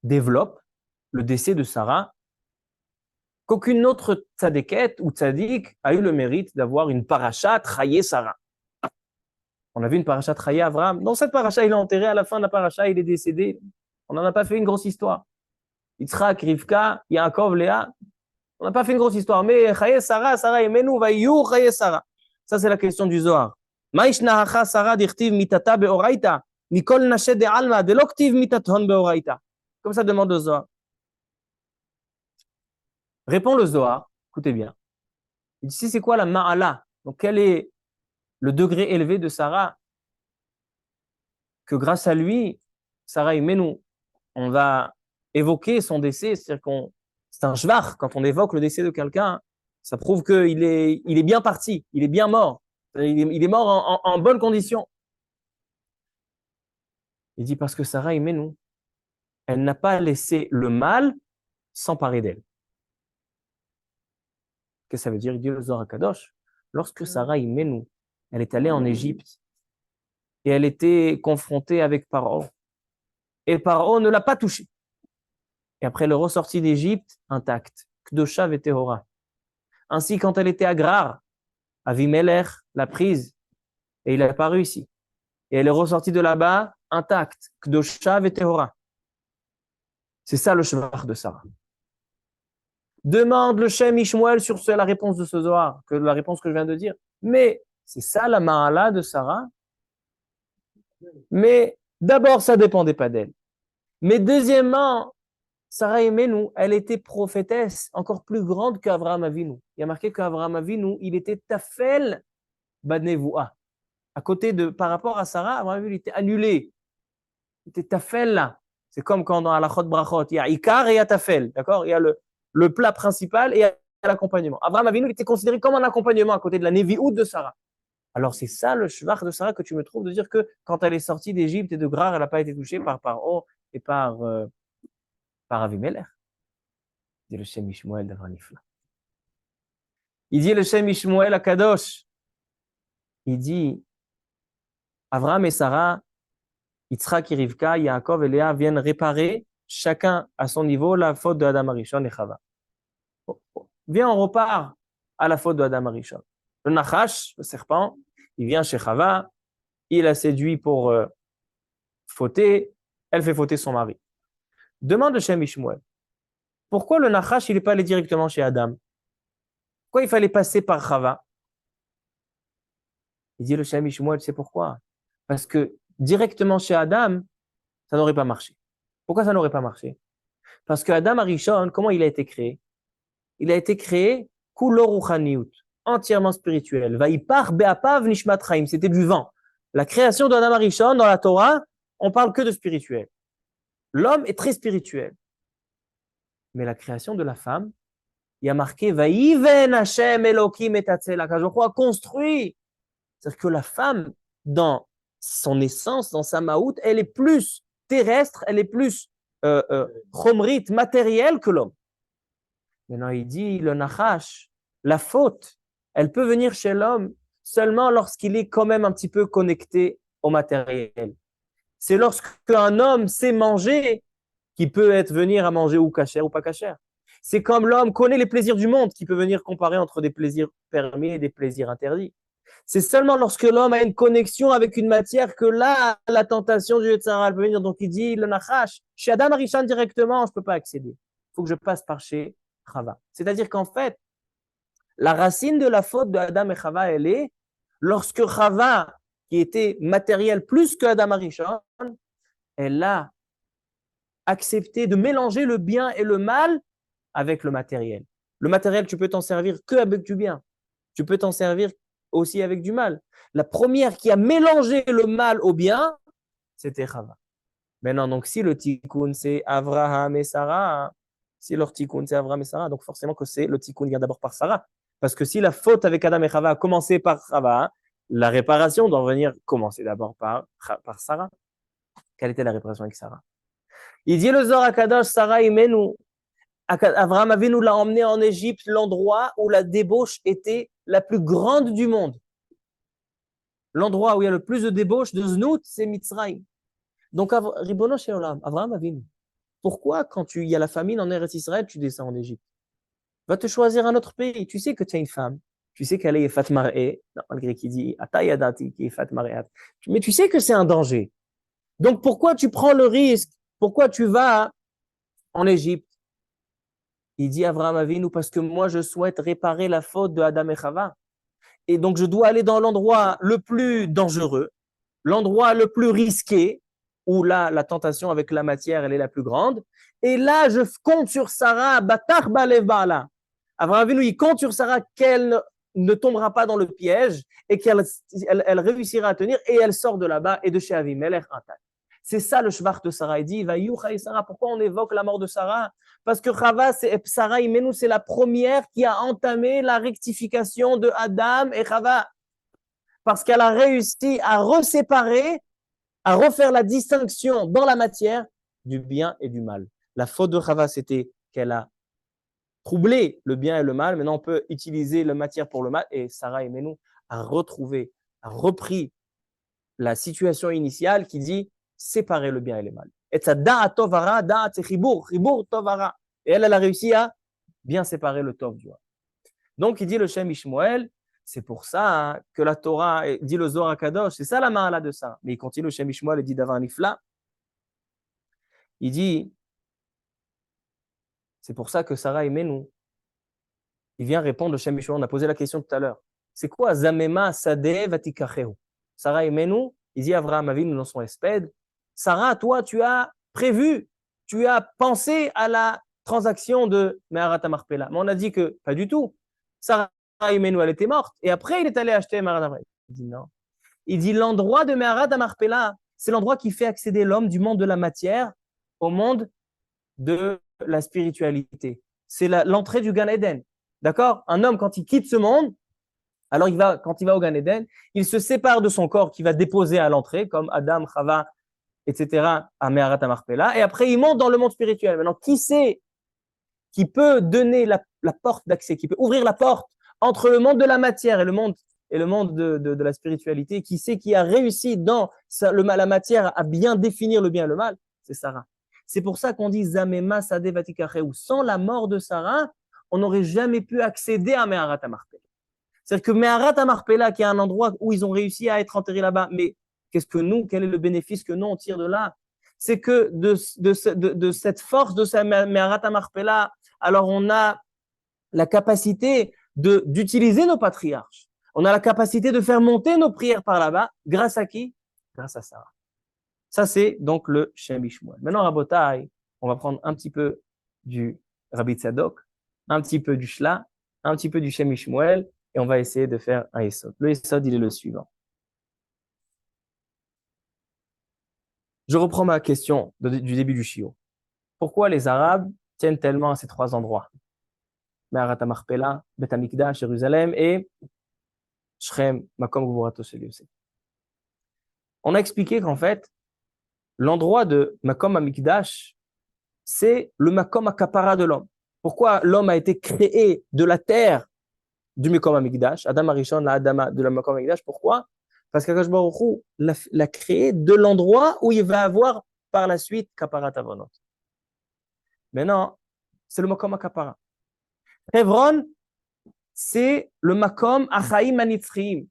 S1: développe le décès de Sarah qu'aucune autre tzadéket ou tzadik a eu le mérite d'avoir une paracha trahée Sarah? On a vu une paracha trahée Abraham. Dans cette paracha, il est enterré, à la fin de la paracha, il est décédé. On n'en a pas fait une grosse histoire. Yitzhak, Rivka, Yaakov, Léa. On n'a pas fait une grosse histoire, mais Chaye Sarah, Sarah Emenu, Vayu, Chaye Sarah. Ça, c'est la question du Zohar. Maïsh Nahacha Sarah dirtiv mitata beoraita, Mikol Nashe de Alma, de l'octive mitaton beoraita. Comme ça demande le Zohar. Répond le Zohar, écoutez bien. Il dit, c'est quoi la ma'ala? Donc, quel est le degré élevé de Sarah? Que grâce à lui, Sarah Emenu, on va évoquer son décès, c'est-à-dire qu'on c'est un shvar, quand on évoque le décès de quelqu'un, ça prouve qu'il est bien parti, il est bien mort, il est mort en bonne condition. Il dit parce que Sarah Imenu, elle n'a pas laissé le mal s'emparer d'elle. Qu'est-ce que ça veut dire? Il dit le Zohar Kadosh, lorsque Sarah Imenu, elle est allée en Égypte et elle était confrontée avec Paro, et Paro ne l'a pas touchée. Et après, elle est ressortie d'Égypte intacte, Kdosha Vetehora. Ainsi, quand elle était à Grar, Avimelech l'a prise et il n'a pas réussi. Et elle est ressortie de là-bas intacte, Kdosha Vetehora. C'est ça le shvar de Sarah. Demande le Shem Ishmuel sur la réponse de ce Zohar, que la réponse que je viens de dire. Mais c'est ça la ma'ala de Sarah. Mais d'abord, ça ne dépendait pas d'elle. Mais deuxièmement, Sarah Imenu, elle était prophétesse encore plus grande qu'Avraham Avinu. Il y a marqué qu'Avraham Avinu, il était tafel banevoua. À côté de, par rapport à Sarah, Avraham Avinu, il était annulé. Il était tafel là. C'est comme quand dans Halachot Brachot, il y a Ikar et il y a tafel. D'accord? Il y a le plat principal et il y a l'accompagnement. Avraham Avinu, il était considéré comme un accompagnement à côté de la Nevi'out de Sarah. Alors c'est ça le shvar de Sarah que tu me trouves de dire que quand elle est sortie d'Égypte et de Grar, elle n'a pas été touchée par Paro et par Avimelech. Il dit le Shem Ishmuel d'Avranifla. Il dit le Shem Ishmuel à Kadosh. Il dit Avraham et Sarah, Yitzhak et Rivka, Yaakov et Léa viennent réparer chacun à son niveau la faute de Adam Arishon et Chava. Viens, on repart à la faute de Adam Arishon. Le Nachash, le serpent, il vient chez Chava, il a séduit pour fauter, elle fait fauter son mari. Demande le Shem Ishmuel, pourquoi le Nachash, il n'est pas allé directement chez Adam? Pourquoi il fallait passer par Chava? Il dit le Shem Ishmuel, c'est pourquoi? Parce que directement chez Adam, ça n'aurait pas marché. Pourquoi ça n'aurait pas marché? Parce que Adam Arishon, comment il a été créé? Il a été créé kulo ruchaniut, entièrement spirituel. Vaipar be'apav nishmat chaim, c'était du vent. La création d'Adam Arishon dans la Torah, on parle que de spirituel. L'homme est très spirituel. Mais la création de la femme, il y a marqué Vaïven Hashem Elokim et Tatsela, car je crois construit. C'est-à-dire que la femme, dans son essence, dans sa maout, elle est plus terrestre, elle est plus chomrite, matérielle que l'homme. Maintenant, il dit le Nachash, la faute, elle peut venir chez l'homme seulement lorsqu'il est quand même un petit peu connecté au matériel. C'est lorsqu'un homme sait manger qu'il peut venir à manger ou cachère ou pas cachère. C'est comme l'homme connaît les plaisirs du monde qui peut venir comparer entre des plaisirs permis et des plaisirs interdits. C'est seulement lorsque l'homme a une connexion avec une matière que là, la tentation du Yetzirah peut venir. Donc il dit, le Nachash, chez Adam Arishon directement, je ne peux pas accéder. Il faut que je passe par chez Chava. C'est-à-dire qu'en fait, la racine de la faute de Adam et Chava, elle est lorsque Chava, qui était matériel plus que Adam Arishon, elle a accepté de mélanger le bien et le mal avec le matériel. Le matériel, tu peux t'en servir que avec du bien. Tu peux t'en servir aussi avec du mal. La première qui a mélangé le mal au bien, c'était Chava. Maintenant, donc, si le tikkun, c'est Avraham et Sarah, si leur tikkun, c'est Avraham et Sarah, donc forcément que le tikkun vient d'abord par Sarah. Parce que si la faute avec Adam et Chava a commencé par Chava, la réparation doit venir commencer d'abord par Sarah. Quelle était la réparation avec Sarah? Il dit le Zohar HaKadosh, Sarah Imenu, Avraham Avinu l'a emmené en Égypte, l'endroit où la débauche était la plus grande du monde. L'endroit où il y a le plus de débauche de Znout, c'est Mitzrayim. Donc, Ribono Shel Olam, Avraham Avinu, pourquoi quand il y a la famine en Eretz Israël, tu descends en Égypte? Va te choisir un autre pays. Tu sais que tu as une femme. Tu sais qu'elle est Fatmar'e, malgré qu'il dit Atayadati, qui est Fatmar'e. Mais tu sais que c'est un danger. Donc, pourquoi tu prends le risque? Pourquoi tu vas en Égypte. Il dit Avraham Avinu, parce que moi, je souhaite réparer la faute de Adam et Chava. Et donc, je dois aller dans l'endroit le plus dangereux, l'endroit le plus risqué, où là, la tentation avec la matière, elle est la plus grande. Et là, je compte sur Sarah, Batar Baleva. Avraham Avinu, il compte sur Sarah qu'elle ne tombera pas dans le piège et qu'elle réussira à tenir et elle sort de là-bas et de chez Avimelech intacte. C'est ça le shvach de Sarah. Il dit, Sarah. Pourquoi on évoque la mort de Sarah? Parce que Sarah Imenu, c'est la première qui a entamé la rectification de Adam et Chava. Parce qu'elle a réussi à reséparer, à refaire la distinction dans la matière du bien et du mal. La faute de Chava, c'était qu'elle a troublé le bien et le mal. Maintenant, on peut utiliser la matière pour le mal. Et Sarah Imenu a retrouvé, a repris la situation initiale qui dit séparer le bien et le mal. Et ça tovara, c'est chibur tovara. Et elle a réussi à bien séparer le tov du mal. Donc, il dit le Shem Ishmael, c'est pour ça que la Torah, dit le Zohar Kadosh, c'est ça la ma'ala de ça. Mais il continue, le Shem Ishmael, il dit d'avoir un nifla. Il dit, c'est pour ça que Sarah Imenu, il vient répondre, le Shem Ishmael, on a posé la question tout à l'heure. C'est quoi Zamema Sadeh Vatikachehu? Sarah Imenu, il dit Avraham Avinu dans son espède, Sarah, toi, tu as prévu, tu as pensé à la transaction de Meharat HaMarpela. Mais on a dit que pas du tout. Sarah Imenu, elle était morte. Et après, il est allé acheter Meharat HaMarpela. Il dit non. Il dit l'endroit de Meharat HaMarpela, c'est l'endroit qui fait accéder l'homme du monde de la matière au monde de la spiritualité. C'est l'entrée du Gan Eden. D'accord? Un homme, quand il quitte ce monde, alors quand il va au Gan Eden, il se sépare de son corps qui va déposer à l'entrée, comme Adam, Chava, etc., à Meharat HaMarpela, et après il monte dans le monde spirituel. Maintenant, qui c'est qui peut donner la porte d'accès, qui peut ouvrir la porte entre le monde de la matière et le monde de la spiritualité? Qui c'est qui a réussi dans la matière à bien définir le bien et le mal? C'est Sarah. C'est pour ça qu'on dit Zamema Sadeh Vatikachehu. Sans la mort de Sarah, on n'aurait jamais pu accéder à Meharat HaMarpela. C'est-à-dire que Meharat HaMarpela, qui est un endroit où ils ont réussi à être enterrés là-bas, mais quel est le bénéfice que nous on tire de là? C'est que de cette force de ce Meharat HaMarpela, alors on a la capacité d'utiliser nos patriarches. On a la capacité de faire monter nos prières par là-bas. Grâce à qui? Grâce à Sarah. Ça, c'est donc le Shem Ishmael. Maintenant, Rabotai, on va prendre un petit peu du Rabbi Tzadok, un petit peu du Shla, un petit peu du Shem Ishmael, et on va essayer de faire un Yesod. Le Yesod, il est le suivant. Je reprends ma question du début du Shiur. Pourquoi les Arabes tiennent tellement à ces trois endroits? Meharat HaMarpela, Beth HaMikdash, Jérusalem et Shrem, Makom Gvurat Yosef. On a expliqué qu'en fait, l'endroit de Makom HaMikdash, c'est le Makom HaKapara de l'homme. Pourquoi l'homme a été créé de la terre du Makom HaMikdash, Adam Arishon, la Adama de la Makom HaMikdash? Pourquoi? Parce qu'Akadosh Baruch Hu l'a créé de l'endroit où il va avoir par la suite Kaparat Avonot. Maintenant, c'est le Makom HaKapara. Hebron, c'est le Makom Achaim Anitzriim.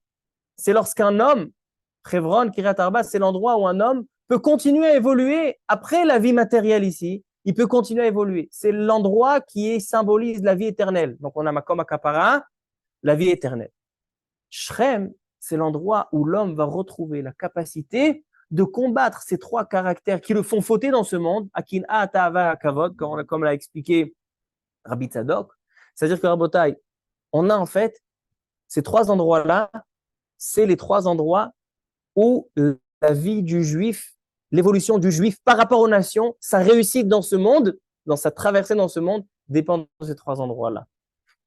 S1: C'est lorsqu'un homme, Hebron, Kiryat Arba, c'est l'endroit où un homme peut continuer à évoluer après la vie matérielle ici. Il peut continuer à évoluer. C'est l'endroit qui symbolise la vie éternelle. Donc, on a Makom HaKapara, la vie éternelle. Shrem, c'est l'endroit où l'homme va retrouver la capacité de combattre ces trois caractères qui le font fauter dans ce monde, Akin'a, Ta'ava, Kavod, comme l'a expliqué Rabbi Tzadok. C'est-à-dire que Rabotai, on a en fait ces trois endroits-là, c'est les trois endroits où la vie du juif, l'évolution du juif par rapport aux nations, sa réussite dans ce monde, dans sa traversée dans ce monde, dépend de ces trois endroits-là.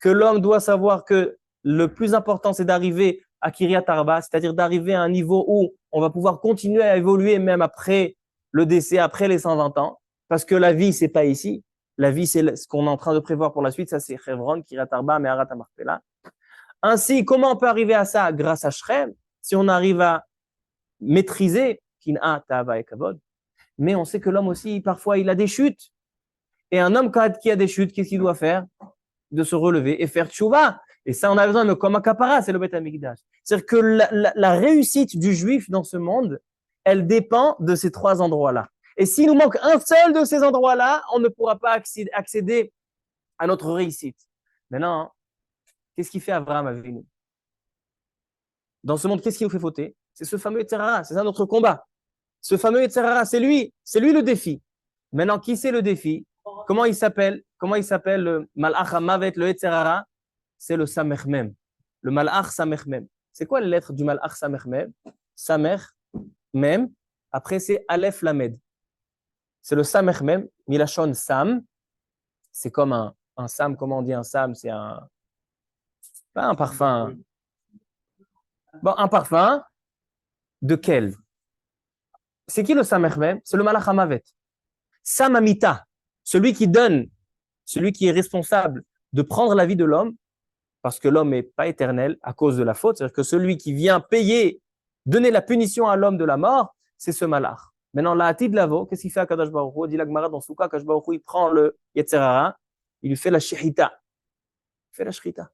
S1: Que l'homme doit savoir que le plus important, c'est d'arriver à Kiryat Arba, c'est-à-dire d'arriver à un niveau où on va pouvoir continuer à évoluer même après le décès, après les 120 ans, parce que la vie, c'est pas ici. La vie, c'est ce qu'on est en train de prévoir pour la suite. Ça, c'est Hebron, Kiryat Arba, Meharat HaMarpela. Ainsi, comment on peut arriver à ça? Grâce à Shrem, si on arrive à maîtriser Kin'a, Ta'ava et Kavod. Mais on sait que l'homme aussi, parfois, il a des chutes. Et un homme qui a des chutes, qu'est-ce qu'il doit faire? De se relever et faire tchouva. Et ça, on a besoin de comme un kapara, c'est le Beth HaMikdash. C'est-à-dire que la réussite du juif dans ce monde, elle dépend de ces trois endroits-là. Et s'il nous manque un seul de ces endroits-là, on ne pourra pas accéder à notre réussite. Maintenant, qu'est-ce qui fait Abraham avec nous? Dans ce monde, qu'est-ce qui nous fait fauter? C'est ce fameux Yetzirara, c'est ça notre combat. Ce fameux Yetzirara, c'est lui le défi. Maintenant, qui c'est le défi? Comment il s'appelle? Le Malach HaMavet, le Yetzirara? C'est le Samech Mem, le Malach Samech Mem. C'est quoi les lettres du Malach Samech Mem? Samech Mem, après c'est Aleph Lamed. C'est le Samech Mem, Milachon Sam. C'est comme un Sam, comment on dit un Sam? C'est pas un parfum. Bon, un parfum de quel? C'est qui le Samech Mem? C'est le Malach HaMavet. Sam Amita, celui qui donne, celui qui est responsable de prendre la vie de l'homme, parce que l'homme n'est pas éternel à cause de la faute. C'est-à-dire que celui qui vient payer, donner la punition à l'homme de la mort, c'est ce malach. Maintenant, la Hatid Lavo, qu'est-ce qu'il fait à Kadosh Baruch Hu? Dit la Gemara dans Souka, Kadosh Baruch Hu, il prend le Yetzirara, il lui fait la shechita. Il fait la shechita.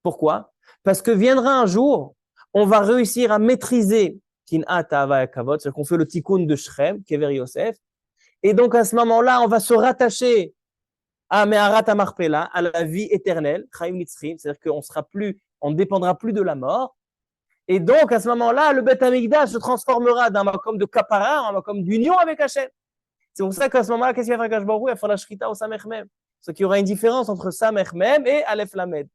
S1: Pourquoi? Parce que viendra un jour, on va réussir à maîtriser Kin'at Ta'ava Kavod, c'est-à-dire qu'on fait le tikkun de Shrem, Kever Yosef, et donc à ce moment-là, on va se rattacher à Me'arat HaMarpela, à la vie éternelle, Chaim Nitzchim, c'est-à-dire on ne dépendra plus de la mort. Et donc, à ce moment-là, le Beth Amikdash se transformera d'un makom de kapara, un makom d'union avec Hachem. C'est pour ça qu'à ce moment-là, qu'est-ce qu'il va faire Akash Baruch Hu? Il va faire la shrita au Samech Mem. C'est qu'il y aura une différence entre Samech Mem et Aleph Lamed.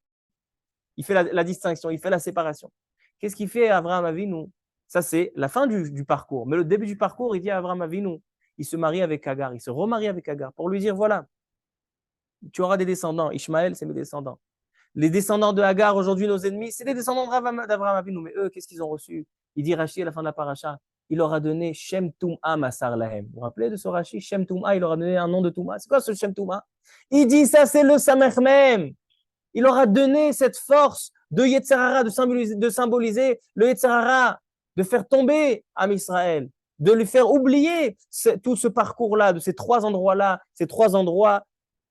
S1: Il fait la distinction, il fait la séparation. Qu'est-ce qu'il fait Avraham Avinu? Ça, c'est la fin du parcours. Mais le début du parcours, il dit à Avraham Avinu, il se marie avec Agar, il se remarie avec Agar pour lui dire, voilà, tu auras des descendants. Ishmaël, c'est mes descendants. Les descendants de Hagar, aujourd'hui nos ennemis, c'est des descendants d'Abraham Avinu. Mais eux, qu'est-ce qu'ils ont reçu? Il dit Rashi à la fin de la paracha, il leur a donné Shem Tum'a Masar Lahem. Vous vous rappelez de ce Rashi? Shem Tum'a, il leur a donné un nom de Tum'a. C'est quoi ce Shem Tum'a? Il dit ça, c'est le Samech Mem. Il leur a donné cette force de Yetzirara, de symboliser le Yetzirara, de faire tomber Am Israël, de lui faire oublier tout ce parcours-là, de ces trois endroits-là, ces trois endroits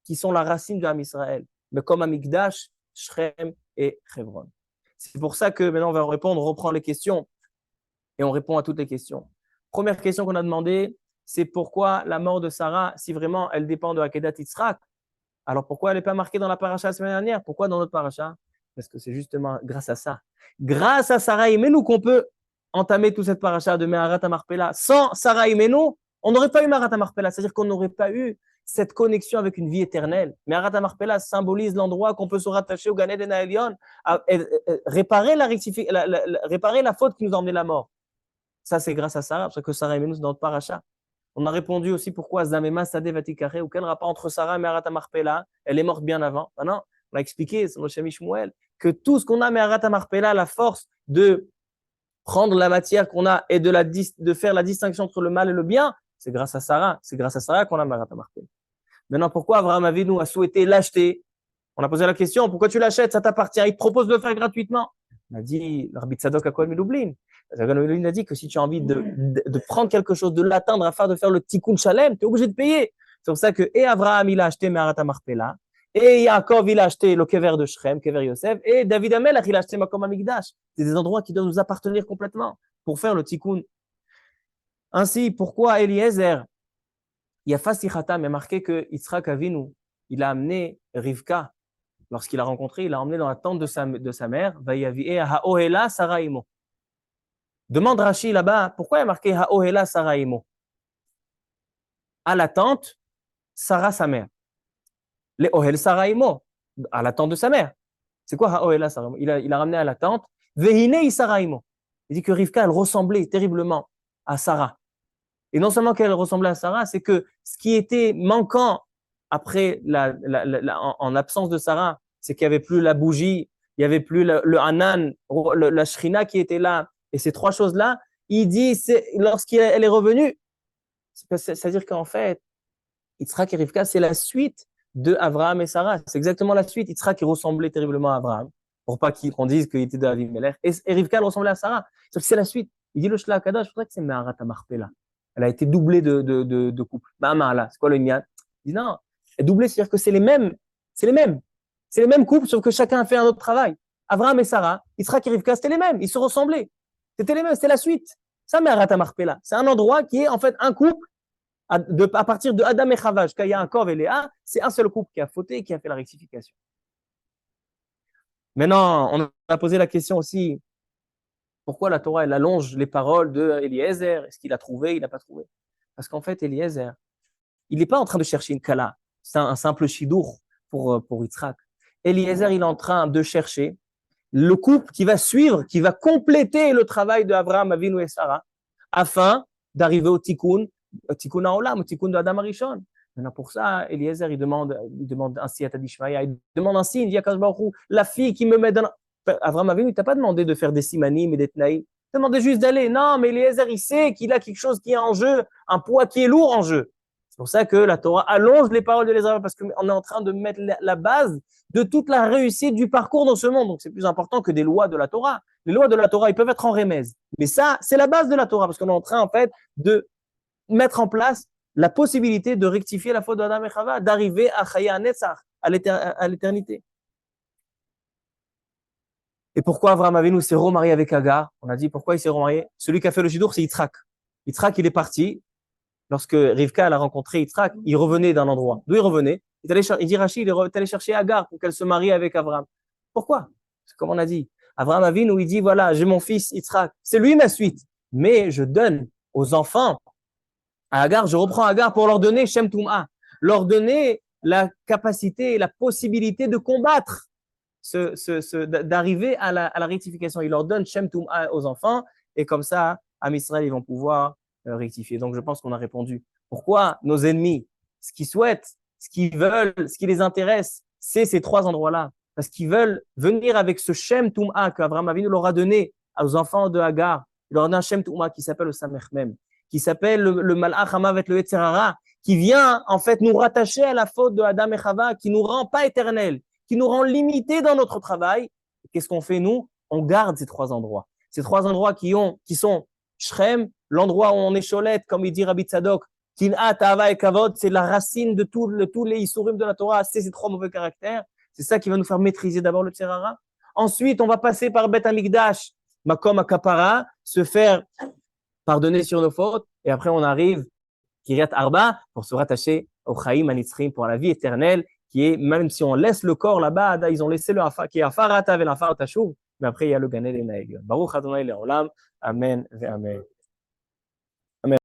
S1: qui sont la racine de Am Israël, mais comme Amikdash, Shrem et Hebron. C'est pour ça que maintenant on va répondre, on reprend les questions et on répond à toutes les questions. Première question qu'on a demandé, c'est pourquoi la mort de Sarah, si vraiment elle dépend de Akedat Yitzhak, alors pourquoi elle n'est pas marquée dans la paracha la semaine dernière? Pourquoi dans notre paracha? Parce que c'est justement grâce à ça. Grâce à Sarah Imenu qu'on peut entamer toute cette paracha de Me'arat HaMarpela. Sans Sarah Imenu, on n'aurait pas eu Me'arat HaMarpela, c'est-à-dire qu'on n'aurait pas eu cette connexion avec une vie éternelle. Me'arat HaMarpela symbolise l'endroit qu'on peut se rattacher au Gan Eden HaElyon, réparer la faute qui nous a emmené la mort. Ça, c'est grâce à Sarah, parce que Sarah Imenu, c'est dans notre paracha. On a répondu aussi pourquoi Zamema Sadeh Vatikare, ou quel rapport entre Sarah et Me'arat HaMarpela, elle est morte bien avant. Ah non, on a expliqué, c'est notre Shmuel, que tout ce qu'on a Me'arat HaMarpela, la force de prendre la matière qu'on a et de faire la distinction entre le mal et le bien, c'est grâce à Sarah. C'est grâce à Sarah qu'on a Me'arat HaMarpela. Maintenant, pourquoi Abraham Avinu a souhaité l'acheter? On a posé la question, pourquoi tu l'achètes? Ça t'appartient. Il te propose de le faire gratuitement. On a dit, l'Arbi Tzadok à quoi Miloublin? Il a dit que si tu as envie de prendre quelque chose, de l'atteindre afin de faire le tikkun shalem, tu es obligé de payer. C'est pour ça que et Abraham, il a acheté Me'arat HaMarpela, et Yaakov, il a acheté le Kever de Shrem, Kever Yosef, et David Amelach, il a acheté Makom Amikdash. C'est des endroits qui doivent nous appartenir complètement pour faire le tikkun. Ainsi, pourquoi Eliezer, Yafa Sichatam est marqué que Yitzhak Avinu, il a amené Rivka, lorsqu'il a rencontré, il l'a emmené dans la tente de sa mère, Vayavi'e Ha'ohela Saraimo. Demande Rashi là-bas, pourquoi il y a marqué Ha'ohela Saraimo? À la tente, Sarah sa mère. Les Ohel Saraimo, à la tente de sa mère. C'est quoi Ha'ohela Saraimo? Il a ramené à la tente, Vehine Saraimo. Il dit que Rivka, elle ressemblait terriblement à Sarah. Et non seulement qu'elle ressemblait à Sarah, c'est que ce qui était manquant après en absence de Sarah, c'est qu'il n'y avait plus la bougie, il n'y avait plus le Hanan, la Shrina qui était là. Et ces trois choses-là, il dit, lorsqu'elle est revenue, c'est-à-dire qu'en fait, Yitzhak et Rivka, c'est la suite de Abraham et Sarah. C'est exactement la suite. Yitzhak qui ressemblait terriblement à Abraham, pour pas qu'on dise qu'il était de Avimelech. Et Rivka, elle ressemblait à Sarah. C'est la suite. Il dit le Shla Kadosh, je voudrais que c'est Me'arat HaMarpela. Elle a été doublée de couple. Ma'amala, c'est quoi le Nyan? Il dit non, doublée, c'est-à-dire que c'est les mêmes couples, sauf que chacun a fait un autre travail. Abraham et Sarah, Yitzhak et Rivka, c'était les mêmes, ils se ressemblaient. C'était les mêmes, c'était la suite. Ça, Me'arat HaMarpela. C'est un endroit qui est en fait un couple À partir de Adam et Chava, jusqu'à Yaakov et Léa, c'est un seul couple qui a fauté et qui a fait la rectification. Maintenant, on a posé la question aussi, pourquoi la Torah, elle allonge les paroles de Eliezer? Est-ce qu'il a trouvé, il n'a pas trouvé? Parce qu'en fait, Eliezer, il n'est pas en train de chercher une kala. C'est un simple shidour pour Yitzhak. Eliezer, il est en train de chercher le couple qui va suivre, qui va compléter le travail de Abraham, Avinu et Sarah, afin d'arriver au tikkun haolam, au tikkun de Adam Arishon. Maintenant, pour ça, Eliezer, il demande ainsi à Tadishmaïa, il demande ainsi, il dit à Kadosh Baruch Hu, la fille qui me met dans... Abraham Avinu, il t'a pas demandé de faire des simanim et des tnaïm. Il t'a demandé juste d'aller. Non, mais Eliezer, il sait qu'il a quelque chose qui est en jeu, un poids qui est lourd en jeu. C'est pour ça que la Torah allonge les paroles de l'Israël, parce qu'on est en train de mettre la base de toute la réussite du parcours dans ce monde. Donc, c'est plus important que des lois de la Torah. Les lois de la Torah, ils peuvent être en remèze. Mais ça, c'est la base de la Torah, parce qu'on est en train, en fait, de mettre en place la possibilité de rectifier la faute d'Adam et Chava, d'arriver à Chaya Netzach, à l'éternité. Et pourquoi Abraham Avinu s'est remarié avec Agar? On a dit pourquoi il s'est remarié. Celui qui a fait le shidour, c'est Yitzhak. Yitzhak, il est parti. Lorsque Rivka a rencontré Yitzhak, il revenait d'un endroit. D'où il revenait? Il dit Rachid, il est allé chercher Agar pour qu'elle se marie avec Abraham. Pourquoi? C'est comme on a dit. Abraham Avinu, il dit voilà, j'ai mon fils Yitzhak. C'est lui ma suite. Mais je donne aux enfants à Agar, je reprends Agar pour leur donner Shem Toum'a, leur donner la capacité et la possibilité de combattre, d'arriver à la rectification. Il leur donne Shem Toum'a aux enfants et comme ça, à Israël, ils vont pouvoir rectifier. Donc, je pense qu'on a répondu. Pourquoi nos ennemis, ce qu'ils souhaitent, ce qu'ils veulent, ce qui les intéresse, c'est ces trois endroits-là. Parce qu'ils veulent venir avec ce Shem Toum'a qu'Abraham Avinu leur a donné aux enfants de Agar. Il leur a donné un Shem Toum'a qui s'appelle le Samech Mem, qui s'appelle le Malach Hamavet, le Yetzerara, qui vient en fait nous rattacher à la faute de Adam et Chava, qui nous rend pas éternels, qui nous rend limités dans notre travail. Qu'est-ce qu'on fait nous? On garde ces trois endroits. Ces trois endroits qui sont Shrem, l'endroit où on écholette, comme il dit Rabbi Tzadok, Kin'a, Ta'ava et Kavod, c'est la racine de tous les Isurim de la Torah, c'est ces trois mauvais caractères. C'est ça qui va nous faire maîtriser d'abord le Tzerara. Ensuite, on va passer par Bet Amikdash, Makom Akapara, se faire pardonner sur nos fautes, et après on arrive Kiryat Arba pour se rattacher au Chaim Anitzrim, pour la vie éternelle, qui est, même si on laisse le corps là-bas, ils ont laissé le Afar, qui est Afarata et l'Afar Tashuv, mais après il y a le Ganel et Naël. Baruch Adonai Le'olam, Amen ve Amen.